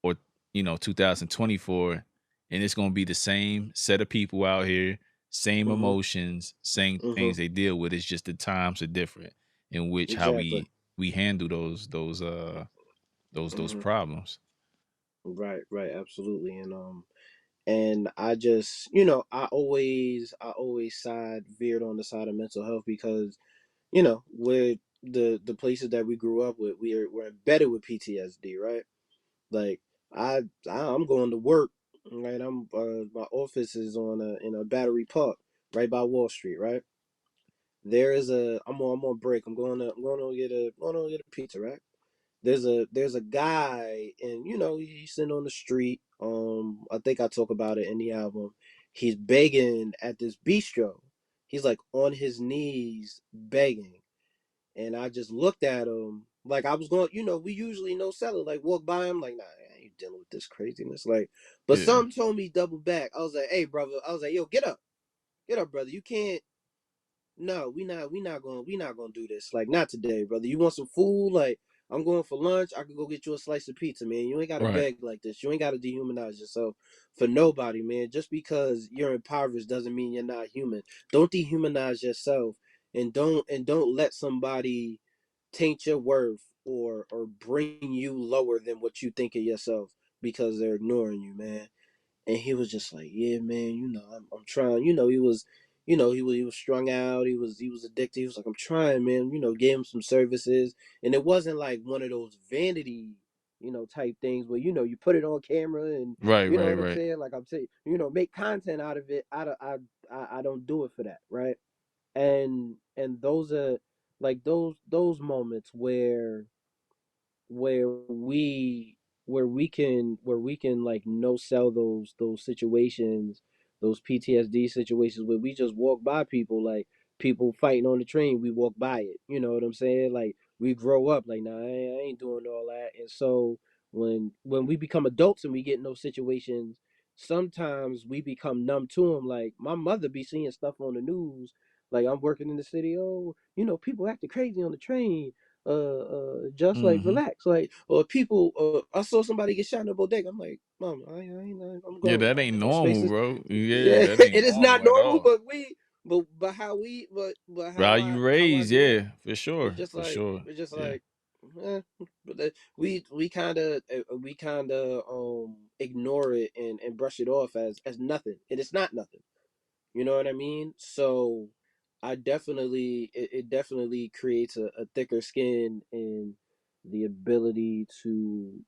A: or 2024, and it's going to be the same set of people out here, same
B: Mm-hmm.
A: emotions, same
B: Mm-hmm.
A: things they deal with. It's just the times are different in which how
B: Exactly.
A: we handle those
B: Mm-hmm.
A: problems.
B: Right. Right. Absolutely. And I just, I always side veered on the side of mental health because, with the places that we grew up with, we're embedded with PTSD, right? Like I'm going to work, right? My office is in a Battery Park, right by Wall Street, right? I'm on break. I'm going to get a pizza, right? There's a guy, and he's sitting on the street. I think I talk about it in the album. He's begging at this bistro. He's like on his knees begging, and I just looked at him like I was going. We usually no seller like walk by him like, nah, I ain't dealing with this craziness. Like, but
A: Yeah.
B: some told me double back. I was like, hey, brother. I was like, yo, get up, brother. You can't. No, we not gonna do this. Like, not today, brother. You want some food? Like, I'm going for lunch. I could go get you a slice of pizza, man. You ain't gotta
A: Right.
B: beg like this. You ain't gotta dehumanize yourself for nobody, man. Just because you're impoverished doesn't mean you're not human. Don't dehumanize yourself, and don't let somebody taint your worth or bring you lower than what you think of yourself because they're ignoring you, man. And he was just like, yeah, man, I'm trying. He was strung out. He was addicted. He was like, I'm trying, man. Gave him some services, and it wasn't like one of those vanity, type things where you put it on camera and
A: Right,
B: you know
A: right,
B: what I'm
A: right.
B: saying. Like I'm saying, make content out of it. I don't do it for that, right? And those are like those moments where we where we can like no sell those situations, those PTSD situations where we just walk by people, like people fighting on the train, we walk by it. You know what I'm saying? Like we grow up like, nah, I ain't doing all that. And so when we become adults and we get in those situations, sometimes we become numb to them. Like my mother be seeing stuff on the news, like I'm working in the city, oh, people acting crazy on the train, just like
A: Hmm.
B: relax, like, or people, I saw somebody get shot in a bodega. I'm like, mom, I'm
A: Yeah,
B: going,
A: that
B: I'm
A: ain't
B: in no
A: normal,
B: spaces.
A: bro. Yeah,
B: Yeah,
A: that ain't
B: it is not
A: normal at
B: normal,
A: all.
B: but how we, but
A: Bro, how you
B: how I
A: raised,
B: grew up,
A: yeah, for sure, for sure.
B: it's just
A: Yeah.
B: like, but we kind of ignore it and brush it off as nothing, and it's not nothing. You know what I mean? So it definitely creates a thicker skin and the ability to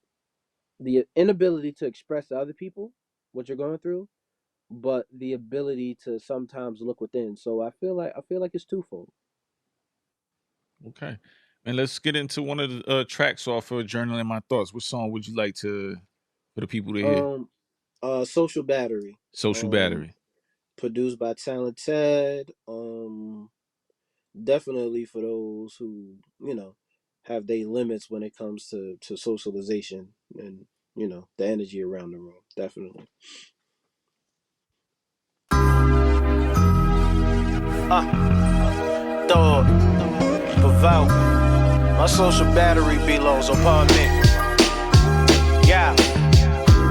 B: the inability to express to other people what you're going through, but the ability to sometimes look within. So I feel like it's twofold.
A: Okay. And let's get into one of the tracks off of Journaling My Thoughts. What song would you like to for the people to hear?
B: Um Social Battery.
A: Social
B: Um
A: Battery.
B: Produced by Talent Ted. Definitely for those who have their limits when it comes to socialization and the energy around the room, definitely. Thought, Provokah. My social battery be low, so pardon me. Yeah.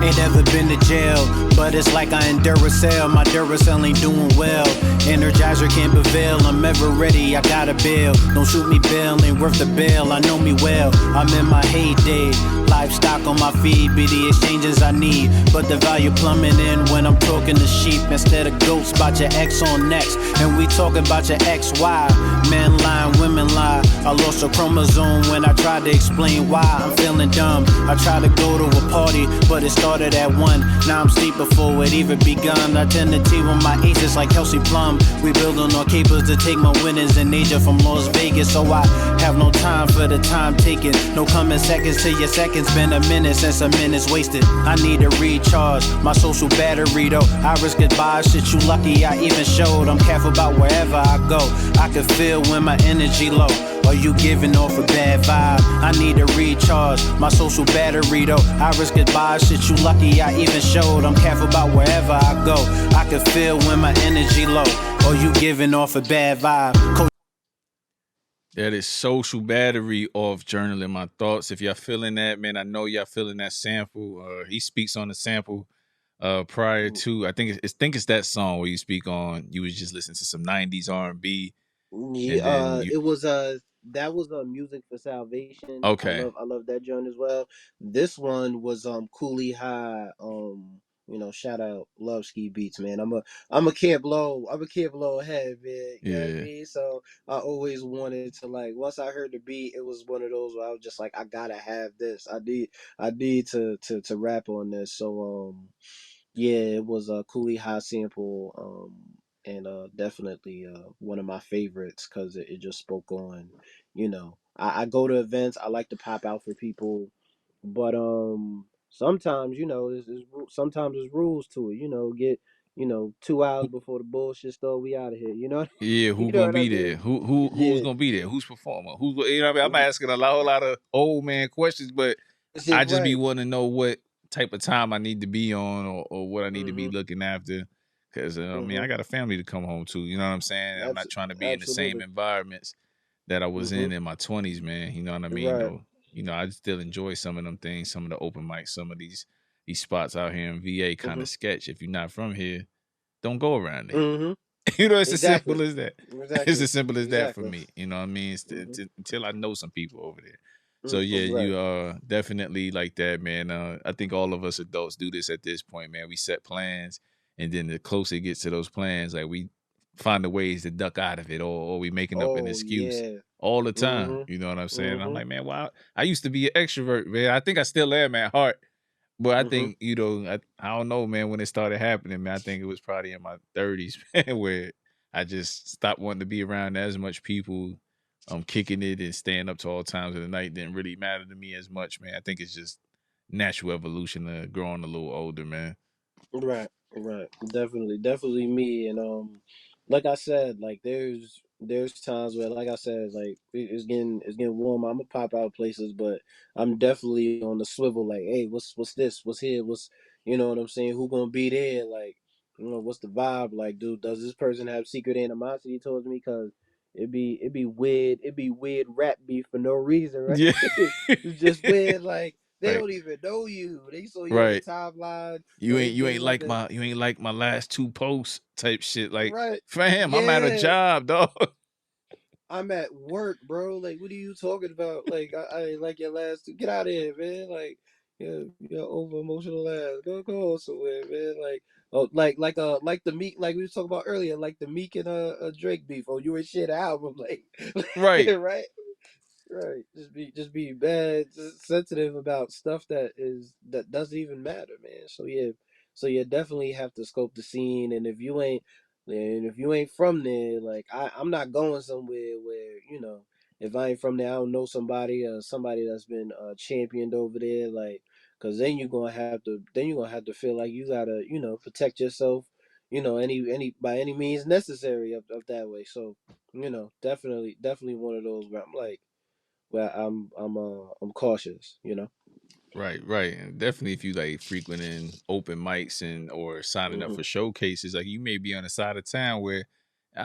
C: Ain't ever been to jail, but it's like I endure a cell. My Duracell ain't doing well. Energizer can't prevail. I'm ever ready, I got a bill. Don't shoot me, Bill, ain't worth the bill. I know me well, I'm in my heyday. Livestock on my feed, be the exchanges I need. But the value plumbing in when I'm talking to sheep. Instead of goats, about your ex on next. And we talking about your XY. Men lying, women lie. I lost a chromosome when I tried to explain why I'm feeling dumb. I tried to go to a party, but it started at 1. Now I'm asleep before it even begun. I tend to tea with my aces like Kelsey Plum. We building on capers to take my winnings in Asia from Las Vegas. So I have no time for the time taken. No coming seconds to your seconds. Been a minute since a minute's wasted. I need to recharge my social battery though. I risk goodbye, shit you lucky I even showed. I'm careful about wherever I go. I can feel when my energy low. Are you giving off a bad vibe? I need to recharge my social battery though. I risk goodbye, shit you lucky I even showed. I'm careful about wherever I go. I can feel when my energy low. Are you giving off a bad vibe?
A: That is Social Battery off Journaling My Thoughts. If y'all feeling that, man, I know y'all feeling that sample. He speaks on the sample prior to, I think it's that song where you speak on, you was just listening to some 90s R&B,
B: Yeah,
A: and then you
B: it was that was Music for Salvation. I
A: okay.
B: love I love that joint as well. This one was Cooley High. Shout out Love Ski Beats, man. I'm a Kid Blow head, man. You know what I
A: Yeah.
B: mean? So I always wanted to, like, once I heard the beat, it was one of those where I was just like, I gotta have this. I need to rap on this. So yeah, it was a Cooley High sample, and definitely one of my favorites because it just spoke on, I go to events, I like to pop out for people, but sometimes sometimes there's rules to it. Get 2 hours before the bullshit start, we out of here.
A: Yeah,
B: You
A: who
B: know
A: gonna
B: what I
A: be
B: mean?
A: there? Who's
B: Yeah,
A: gonna be there? Who's performing? You know what I mean? I'm asking whole lot of old man questions, but
B: it's
A: I
B: just
A: just be
B: right.
A: wanting to know what type of time I need to be on, or what I need to be
B: Mhm.
A: looking after. Because I mean, I
B: Mhm.
A: got a family to come home to. You know what I'm saying? I'm not trying to be in the same
B: Absolutely.
A: environments that I was
B: Mhm.
A: in my 20s, man. You know what I mean?
B: Right.
A: Though, I still enjoy some of them things, some of the open mics, some of these spots out here in VA kind
B: Mhm.
A: of sketch. If you're not from here, don't go around there.
B: Mhm.
A: It's as simple
B: Exactly.
A: as that. It's
B: Exactly.
A: as simple as that for
B: Exactly.
A: me. You know what I mean?
B: Hmm.
A: Until I know some people over there. So yeah,
B: Right.
A: you are definitely like that, man. I think all of us adults do this at this point, man. We set plans, and then the closer it gets to those plans, like we find the ways to duck out of it, or we making up an
B: Oh
A: excuse
B: yeah.
A: all the time.
B: Hmm.
A: You know what I'm saying? And I'm
B: Hmm.
A: like, man, wow. I used to be an extrovert, man. I think I still am at heart. But I
B: Hmm.
A: think, I don't know, man, when it started happening, man. I think it was probably in my 30s, man, where I just stopped wanting to be around as much people, kicking it and staying up to all times of the night didn't really matter to me as much, man. I think it's just natural evolution of growing a little older, man.
B: Right, right. Definitely me. And like I said, like there's times where, like I said, like it's getting warm. I'm gonna pop out places, but I'm definitely on the swivel. Like, hey, what's this? What's here? What's, you know what I'm saying? Who gonna be there? Like, what's the vibe? Like, dude, does this person have secret animosity towards me? Cause it'd be weird rap beef for no reason, right?
A: Yeah.
B: It's just weird. Like, they
A: Right.
B: don't even know you. They saw you on the
A: Right.
B: timeline,
A: You
B: or they
A: ain't you
B: came
A: ain't
B: up
A: like
B: and
A: my last two posts type shit. Like,
B: right,
A: fam, I'm at a
B: yeah.
A: job, dog.
B: I'm at work, bro. Like, what are you talking about? Like, I ain't like your last two. Get out of here, man. Like, yeah, you're over emotional ass. Go somewhere, man. Like, oh, like the Meek, like we was talking about earlier, like the Meek and Drake beef. Oh, you and shit album, like,
A: Right.
B: right? Right. Just be bad, just sensitive about stuff that doesn't even matter, man. So yeah. So you definitely have to scope the scene, and if you ain't from there, like I'm not going somewhere where, if I ain't from there, I don't know somebody that's been championed over there, like, cause then you're gonna have to feel like you gotta, protect yourself, any by any means necessary of that way. So, definitely one of those where I'm like, where I'm cautious.
A: Right, right. And definitely if you like frequenting open mics and or signing up
B: Mhm.
A: for showcases, like you may be on the side of town where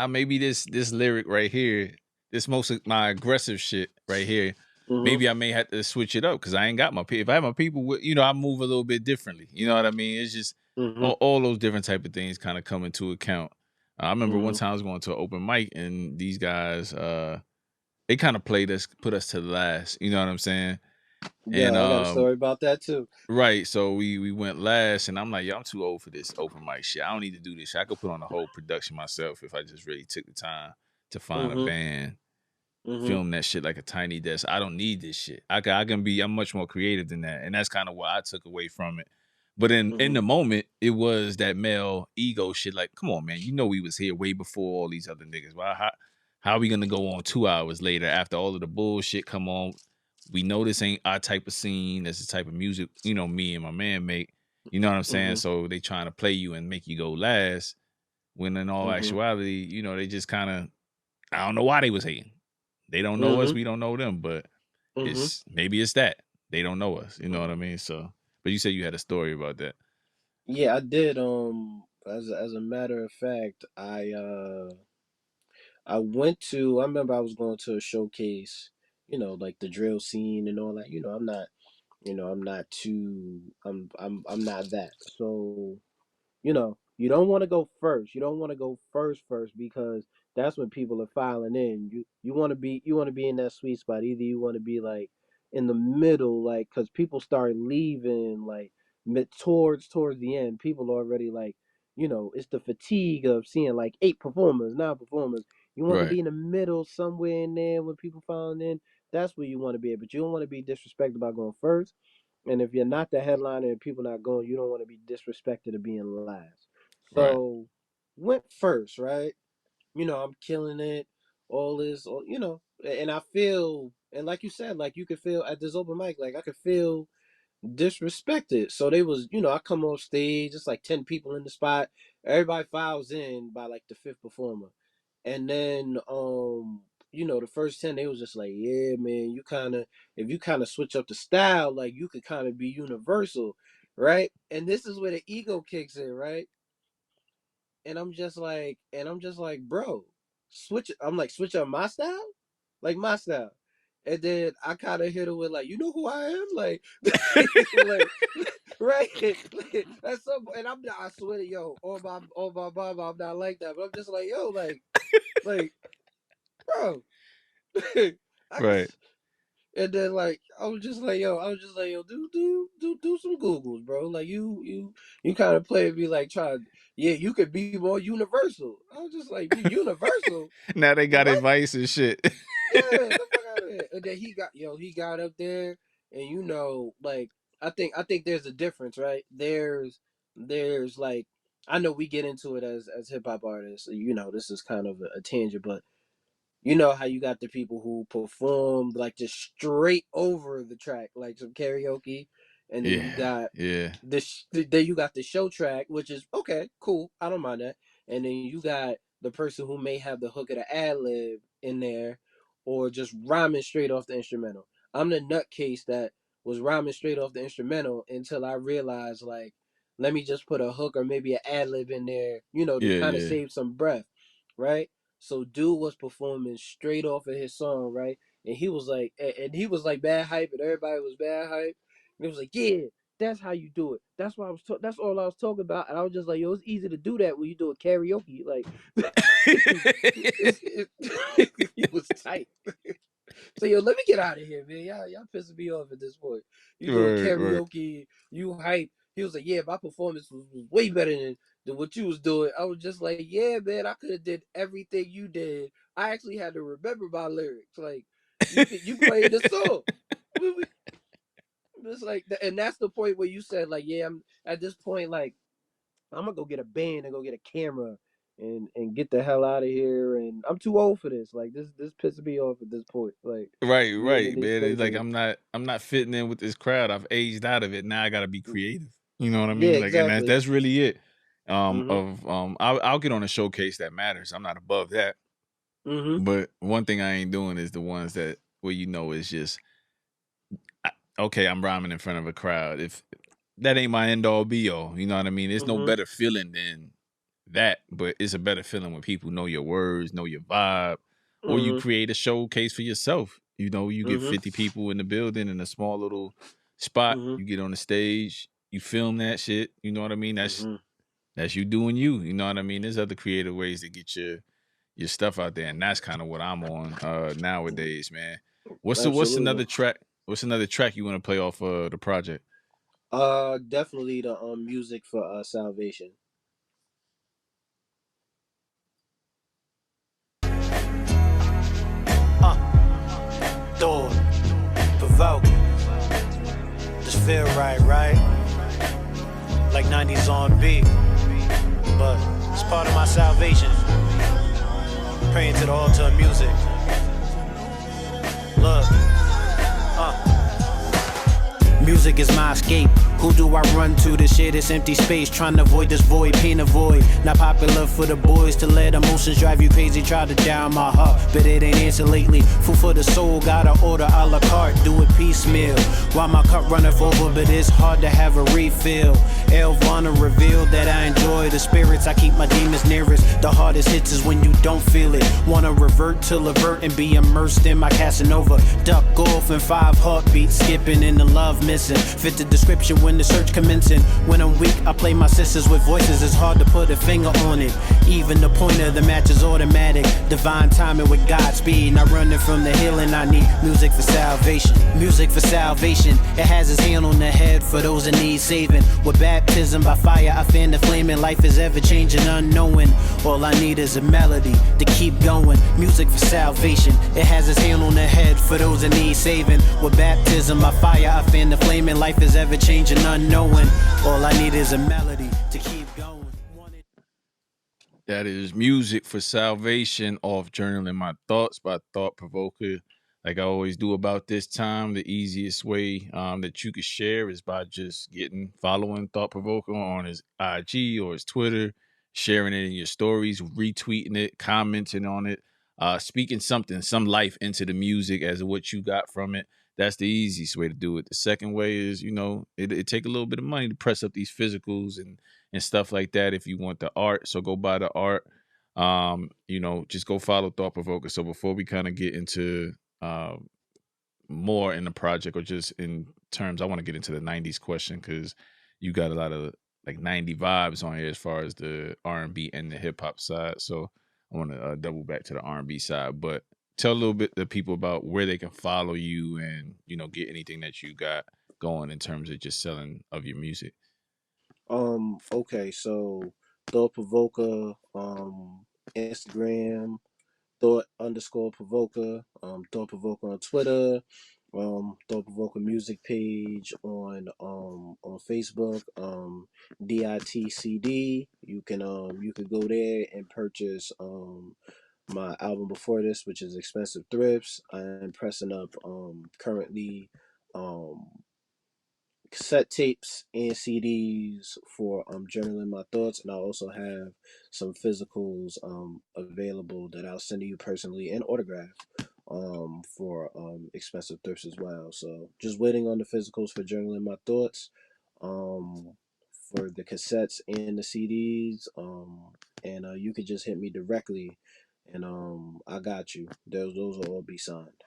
A: maybe this lyric right here, this most of my aggressive shit right here,
B: Mhm.
A: maybe I may have to switch it up because I ain't got my people. If I have my people with, I move a little bit differently. You know what I mean? It's just
B: Mhm.
A: all those different type of things kind of come into account. I remember one
B: Mhm.
A: time I was going to an open mic and these guys, they kind of put us to the last. You know what I'm saying? And
B: Yeah, I got a story about that too.
A: right, so we went last, and I'm like, yo, I'm too old for this open mic shit. I don't need to do this shit. I could put on a whole production myself if I just really took the time to find a
B: Mhm.
A: band,
B: Mhm.
A: film that shit like a tiny desk. I don't need this shit. I'm much more creative than that, and that's kind of what I took away from it. But in
B: Mhm.
A: the moment, it was that male ego shit. Like, come on, man, we was here way before all these other niggas. Well, how are we gonna go on 2 hours later after all of the bullshit come on? We know this ain't our type of scene. That's the type of music, me and my man make. You know what I'm saying?
B: Mhm.
A: So they trying to play you and make you go last. When in all
B: Mhm.
A: actuality, they just kind of, I don't know why they was hating. They don't know us,
B: Mhm.
A: we don't know them, but
B: Mhm.
A: maybe it's that. They don't know us. You know what I
B: Mhm.
A: mean? So, but you said you had a story about that.
B: Yeah, I did. As a matter of fact, I went to. I remember I was going to a showcase. Like the drill scene and all that. I'm not too. I'm not that. So, you don't want to go first. You don't want to go first because that's when people are filing in. You want to be in that sweet spot. Either you want to be like in the middle, like, because people start leaving like towards the end. People are already like, it's the fatigue of seeing like 8 performers, 9 performers. You want to
A: Right.
B: be in the middle somewhere in there when people filing in. That's where you want to be, but you don't want to be disrespected by going first. And if you're not the headliner and people not going, you don't want to be disrespected of being last.
A: Right.
B: So went first, right? I'm killing it. All this, and I feel, and like you said, like you could feel at this open mic, like I could feel disrespected. So they was, I come off stage, it's like 10 people in the spot. Everybody files in by like the fifth performer. And then the first 10 they was just like, yeah, man, if you kind of switch up the style, like you could kind of be universal, right? And this is where the ego kicks in, right? And I'm just like, bro, switch up my style? Like my style. And then I kind of hit it with like, you know who I am? Like, like, right? That's so, and I'm not. I swear to yo, on my mama, I'm not like that. But I'm just like yo, like, bro, I could.
A: Right.
B: And then like I was just like yo, do some Googles, bro. Like you kind of play me like trying. Yeah, you could be more universal. I was just like universal.
A: Now they got
B: What?
A: advice and shit.
B: Yeah, the fuck out of here. And then he got up there, and like I think there's a difference, right? There's like I know we get into it as hip hop artists. This is kind of a tangent, but you know how you got the people who perform like just straight over the track, like some karaoke, and then you
A: Yeah.
B: got
A: Yeah.
B: then you got the show track, which is okay, cool. I don't mind that. And then you got the person who may have the hook of the ad lib in there, or just rhyming straight off the instrumental. I'm the nutcase that was rhyming straight off the instrumental until I realized like, let me just put a hook or maybe an ad lib in there, to
A: Yeah.
B: kind of
A: Yeah.
B: save some breath, right? So dude was performing straight off of his song, right? And he was like bad hype, and everybody was bad hype. And it was like, yeah, that's how you do it. That's what that's all I was talking about. And I was just like, yo, it's easy to do that when you do a karaoke. Like, he was tight. So yo, let me get out of here, man. Y'all pissing me off at this point. You doing
A: Right. Right.
B: karaoke, you hype. He was like, yeah, my performance was way better than what you was doing. I was just like, yeah, man, I could have did everything you did. I actually had to remember my lyrics. Like, you played the song. It's like, and that's the point where you said like, yeah, I'm at this point like I'm gonna go get a band and go get a camera and get the hell out of here. And I'm too old for this. Like this pisses me off at this point. Like
A: Right,
B: being in
A: right,
B: these
A: man. It's like
B: spaces.
A: I'm not fitting in with this crowd. I've aged out of it. Now I gotta be creative. You know what I
B: Yeah,
A: mean? Like, and that's
B: exactly.
A: that's really it.
B: Mhm.
A: I'll get on a showcase that matters. I'm not above that.
B: Mhm.
A: But one thing I ain't doing is the ones that where is just okay. I'm rhyming in front of a crowd. If that ain't my end all be all, you know what I mean? There's no
B: Mhm.
A: better feeling than that, but it's a better feeling when people know your words, know your vibe, or you
B: Mhm.
A: create a showcase for yourself. You get
B: Mhm.
A: 50 people in the building in a small little spot.
B: Mhm.
A: You get on the stage, you film that shit. You know what I mean? That's
B: Mhm.
A: that's you doing you. You know what I mean? There's other creative ways to get your stuff out there, and that's kind of what I'm on nowadays, man. What's
B: Absolutely.
A: another track? What's another track you want to play off the project?
B: Definitely the music for salvation.
C: Thor, Provokah. Just feel right, right? Like 90s on beat. But it's part of my salvation. Praying to the altar of music. Look, music is my escape. Who do I run to to share this empty space? Trying to avoid this void, pain avoid. Not popular for the boys to let emotions drive you crazy. Try to down my heart, but it ain't answer lately. Food for the soul, gotta order a la carte, do it piecemeal. While my cup runneth over, but it's hard to have a refill. Elvana revealed that I enjoy the spirits. I keep my demons nearest. The hardest hits is when you don't feel it. Wanna revert to Levert and be immersed in my Casanova. Duck off in 5 heartbeats, skipping in the love missing. Fit the description when the search commencing. When I'm weak, I play my sisters with voices. It's hard to put a finger on it. Even the pointer, the match is automatic. Divine timing with Godspeed. Not running from the healing. I need music for salvation. Music for salvation. It has its hand on the head for those that need saving. With baptism by fire, I fan the flame, and life is ever changing, unknowing. All I need is a melody to keep going. Music for salvation. It has its hand on the head for those that need saving. With baptism by fire, I fan the flame, and life is ever changing, unknowing. All I need is a melody to keep going.
A: That is Music for Salvation off Journaling My Thoughts by Thought Provoker. Like I always do about this time, the easiest way that you could share is by just following Thought Provoker on his IG or his Twitter, sharing it in your stories, retweeting it, commenting on it, speaking some life into the music as what you got from it. That's the easiest way to do it. The second way is, it take a little bit of money to press up these physicals and stuff like that if you want the art. So go buy the art. Just go follow Thought Provoker. So before we kind of get into more in the project or just in terms, I want to get into the 90s question because you got a lot of like 90 vibes on here as far as the R&B and the hip hop side. So I want to double back to the R&B side, but tell a little bit to people about where they can follow you and get anything that you got going in terms of just selling of your music.
B: Okay, so Thought Provokah, Instagram, Thought underscore Provokah, Thought Provokah on Twitter, Thought Provokah music page on Facebook, DITCD. You could go there and purchase my album before this, which is Expensive Thrifts. I'm pressing up currently um cassette tapes and CDs for journaling my thoughts, and I also have some physicals available that I'll send to you personally and autograph for expensive thrifts as well. So just waiting on the physicals for journaling my thoughts, um for the cassettes and the CDs, and you could just hit me directly, and I got you. Those will all be signed.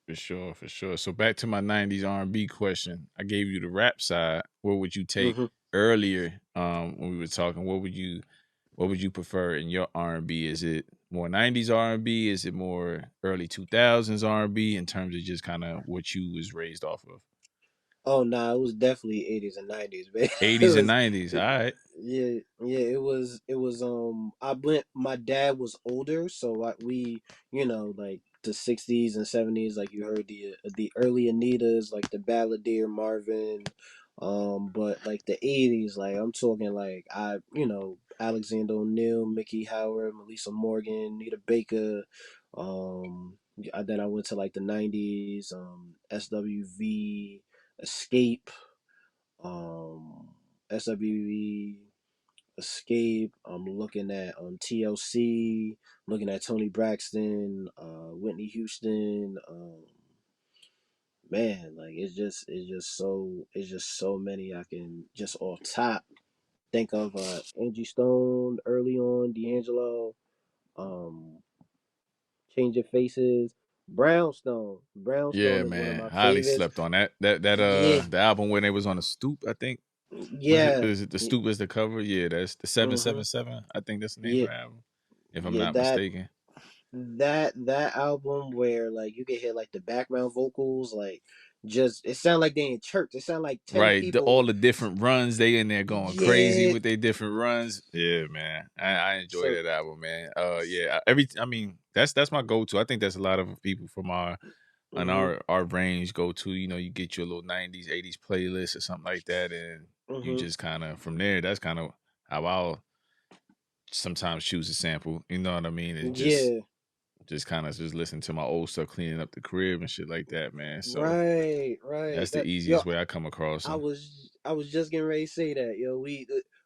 A: For sure, for sure. So back to my '90s R&B question. I gave you the rap side. What would you take
B: Hmm.
A: earlier when we were talking? What would you prefer in your R&B? Is it more '90s R&B? Is it more early 2000s R&B in terms of just kind of what you was raised off of?
B: Oh no, nah, it was definitely 80s and 90s, man. It
A: 80s and
B: was,
A: 90s. All
B: it,
A: right.
B: yeah, yeah. It was. I went. My dad was older, so we, like the 60s and 70s, like you heard the early Anitas, like the Balladeer Marvin, but like the 80s, like I'm talking like Alexander O'Neal, Mickey Howard, Melissa Morgan, Nita Baker, then I went to like the 90s, SWV. Escape, um, SWE, Escape. I'm looking at TLC, looking at Tony Braxton, Whitney Houston. Man, like it's just so many I can just off top think of. Angie Stone early on, D'Angelo, um, Change Your Faces, Brownstone.
A: Yeah,
B: Brownstone is one of
A: man.
B: my
A: Highly
B: favorites.
A: slept on that
B: Yeah,
A: the album when they was on the stoop, I think. Was it
B: yeah,
A: is it the stoop as the cover? Yeah, that's the
B: mm-hmm.
A: 777. I think that's the name
B: Yeah,
A: of the album, if I'm
B: yeah,
A: not
B: that
A: mistaken.
B: that album where like you can hear like the background vocals, like just it sound like they in church. It sound like 10
A: Right. All
B: people.
A: the different runs they in there going crazy
B: Yeah.
A: with their different runs. Yeah, man. I enjoy
B: So
A: that album, man. Yeah. I mean, that's my go to. I think that's a lot of people from our on
B: mhm,
A: our range go to. You get your little '90s, '80s playlist or something like that, and you
B: mhm.
A: just kind of from there. That's kind of how I'll sometimes choose a sample. You know what I mean? And
B: Yeah.
A: just kind of just listen to my old stuff, cleaning up the crib and shit like that, man. So
B: Right, right.
A: that's the
B: That yo,
A: easiest way I come across them.
B: I was just getting ready to say that, yo.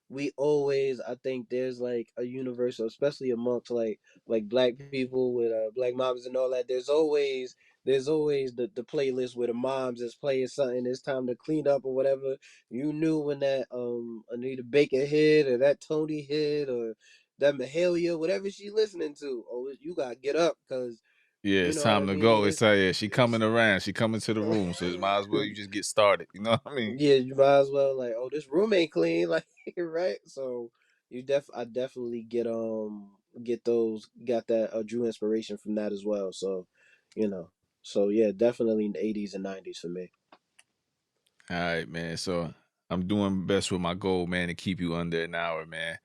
B: We always, I think there's like a universal, especially amongst like black people with black moms and all that. There's always the playlist where the moms is playing something. It's time to clean up or whatever. You knew when that Anita Baker hit or that Tony hit or that Mahalia, whatever she listening to. Oh, you gotta get up because
A: Yeah,
B: you
A: it's
B: know what I
A: time to
B: mean.
A: go. It's yeah, she coming around. She coming to the room, so it might as well
B: It's
A: you just get started. You know what I mean?
B: Yeah, you might as well like, oh, this room ain't clean, like right. So I definitely get those got that drew inspiration from that as well. So, you know, so yeah, definitely in the 80s and 90s for me.
A: All right, man. So I'm doing best with my goal, man, to keep you under an hour, man.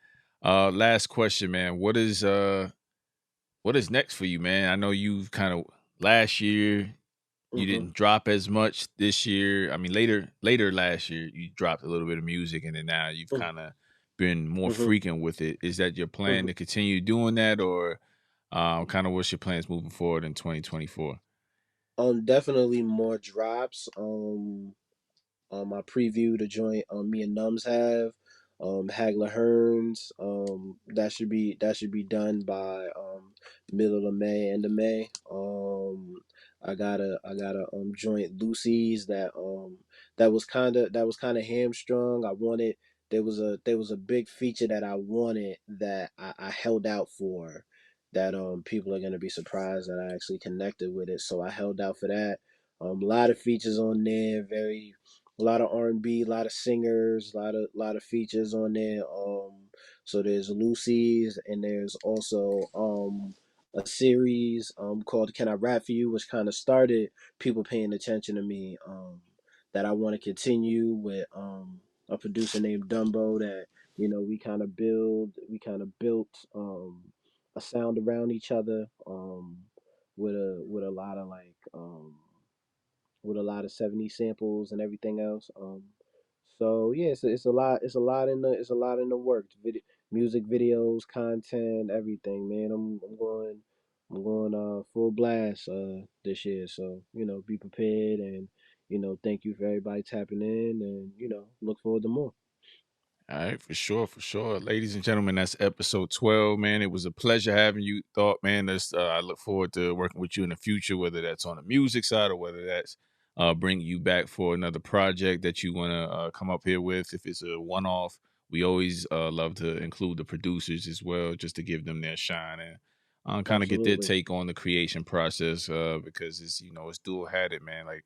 A: Last question, man. What is next for you, man? I know you've kind of last year you
B: Hmm.
A: didn't drop as much this year. I mean, later last year you dropped a little bit of music, and then now you've kind of been more
B: Hmm.
A: frequent with it. Is that your plan
B: Hmm.
A: to continue doing that, or kind of what's your plans moving forward in 2024?
B: Definitely more drops. I previewed a joint me and Nums have. Hagler Hearns. That should be done by middle of May, end of May. I got a joint Lucy's that was kinda hamstrung. I wanted there was a big feature that I wanted that I held out for that people are gonna be surprised that I actually connected with it. So I held out for that. A lot of features on there, very a lot of R&B, a lot of singers, a lot of features on there. So there's Lucy's, and there's also a series called "Can I Rap for You," which kind of started people paying attention to me. That I want to continue with a producer named Dumbo. That we kind of built a sound around each other with a lot of with a lot of 70 samples and everything else. So yeah, it's a lot in the works. Music videos, content, everything, man. I'm going full blast this year. So be prepared, and thank you for everybody tapping in, and look forward to more.
A: All right, for sure, for sure. Ladies and gentlemen, that's episode 12, man. It was a pleasure having you. Thought, man, I look forward to working with you in the future, whether that's on the music side or whether that's bringing you back for another project that you want to come up here with. If it's a one-off, we always love to include the producers as well, just to give them their shine and kind of get their
B: Absolutely.
A: take on the creation process because it's dual-headed, man. Like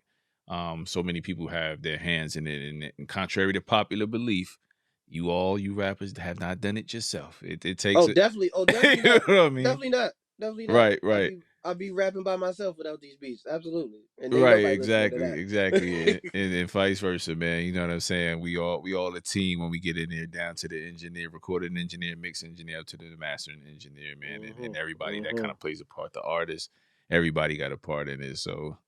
A: so many people have their hands in it, and contrary to popular belief, you rappers have not done it yourself. It takes
B: Oh,
A: it.
B: definitely. Oh,
A: You
B: definitely
A: know
B: not.
A: what I mean?
B: Definitely not. Definitely not.
A: Right,
B: I'll
A: right.
B: be I'll be rapping by myself without these beats. Absolutely. And ain't
A: Right,
B: nobody listening to
A: exactly,
B: that.
A: exactly, and vice versa, man. You know what I'm saying? We all a team when we get in there, down to the engineer, recording engineer, mix engineer, up to the mastering engineer, man, and
B: Mhm.
A: everybody that kind
B: Mhm.
A: of plays a part. The artist, everybody got a part in it. So,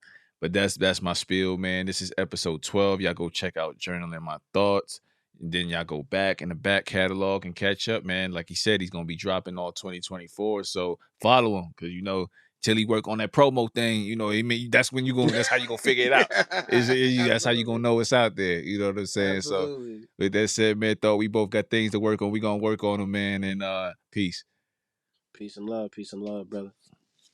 A: but that's my spiel, man. This is episode 12. Y'all go check out Journaling My Thoughts. And then y'all go back in the back catalog and catch up, man. Like he said, he's gonna be dropping all 2024. So follow him, because till he work on that promo thing, that's how you gonna figure it out. That's how you gonna
B: Absolutely.
A: know it's out there. You know what I'm saying? So
B: Absolutely.
A: with that said, man, thought we both got things to work on. We gonna work on them, man. And peace.
B: Peace and love. Peace and love, brother.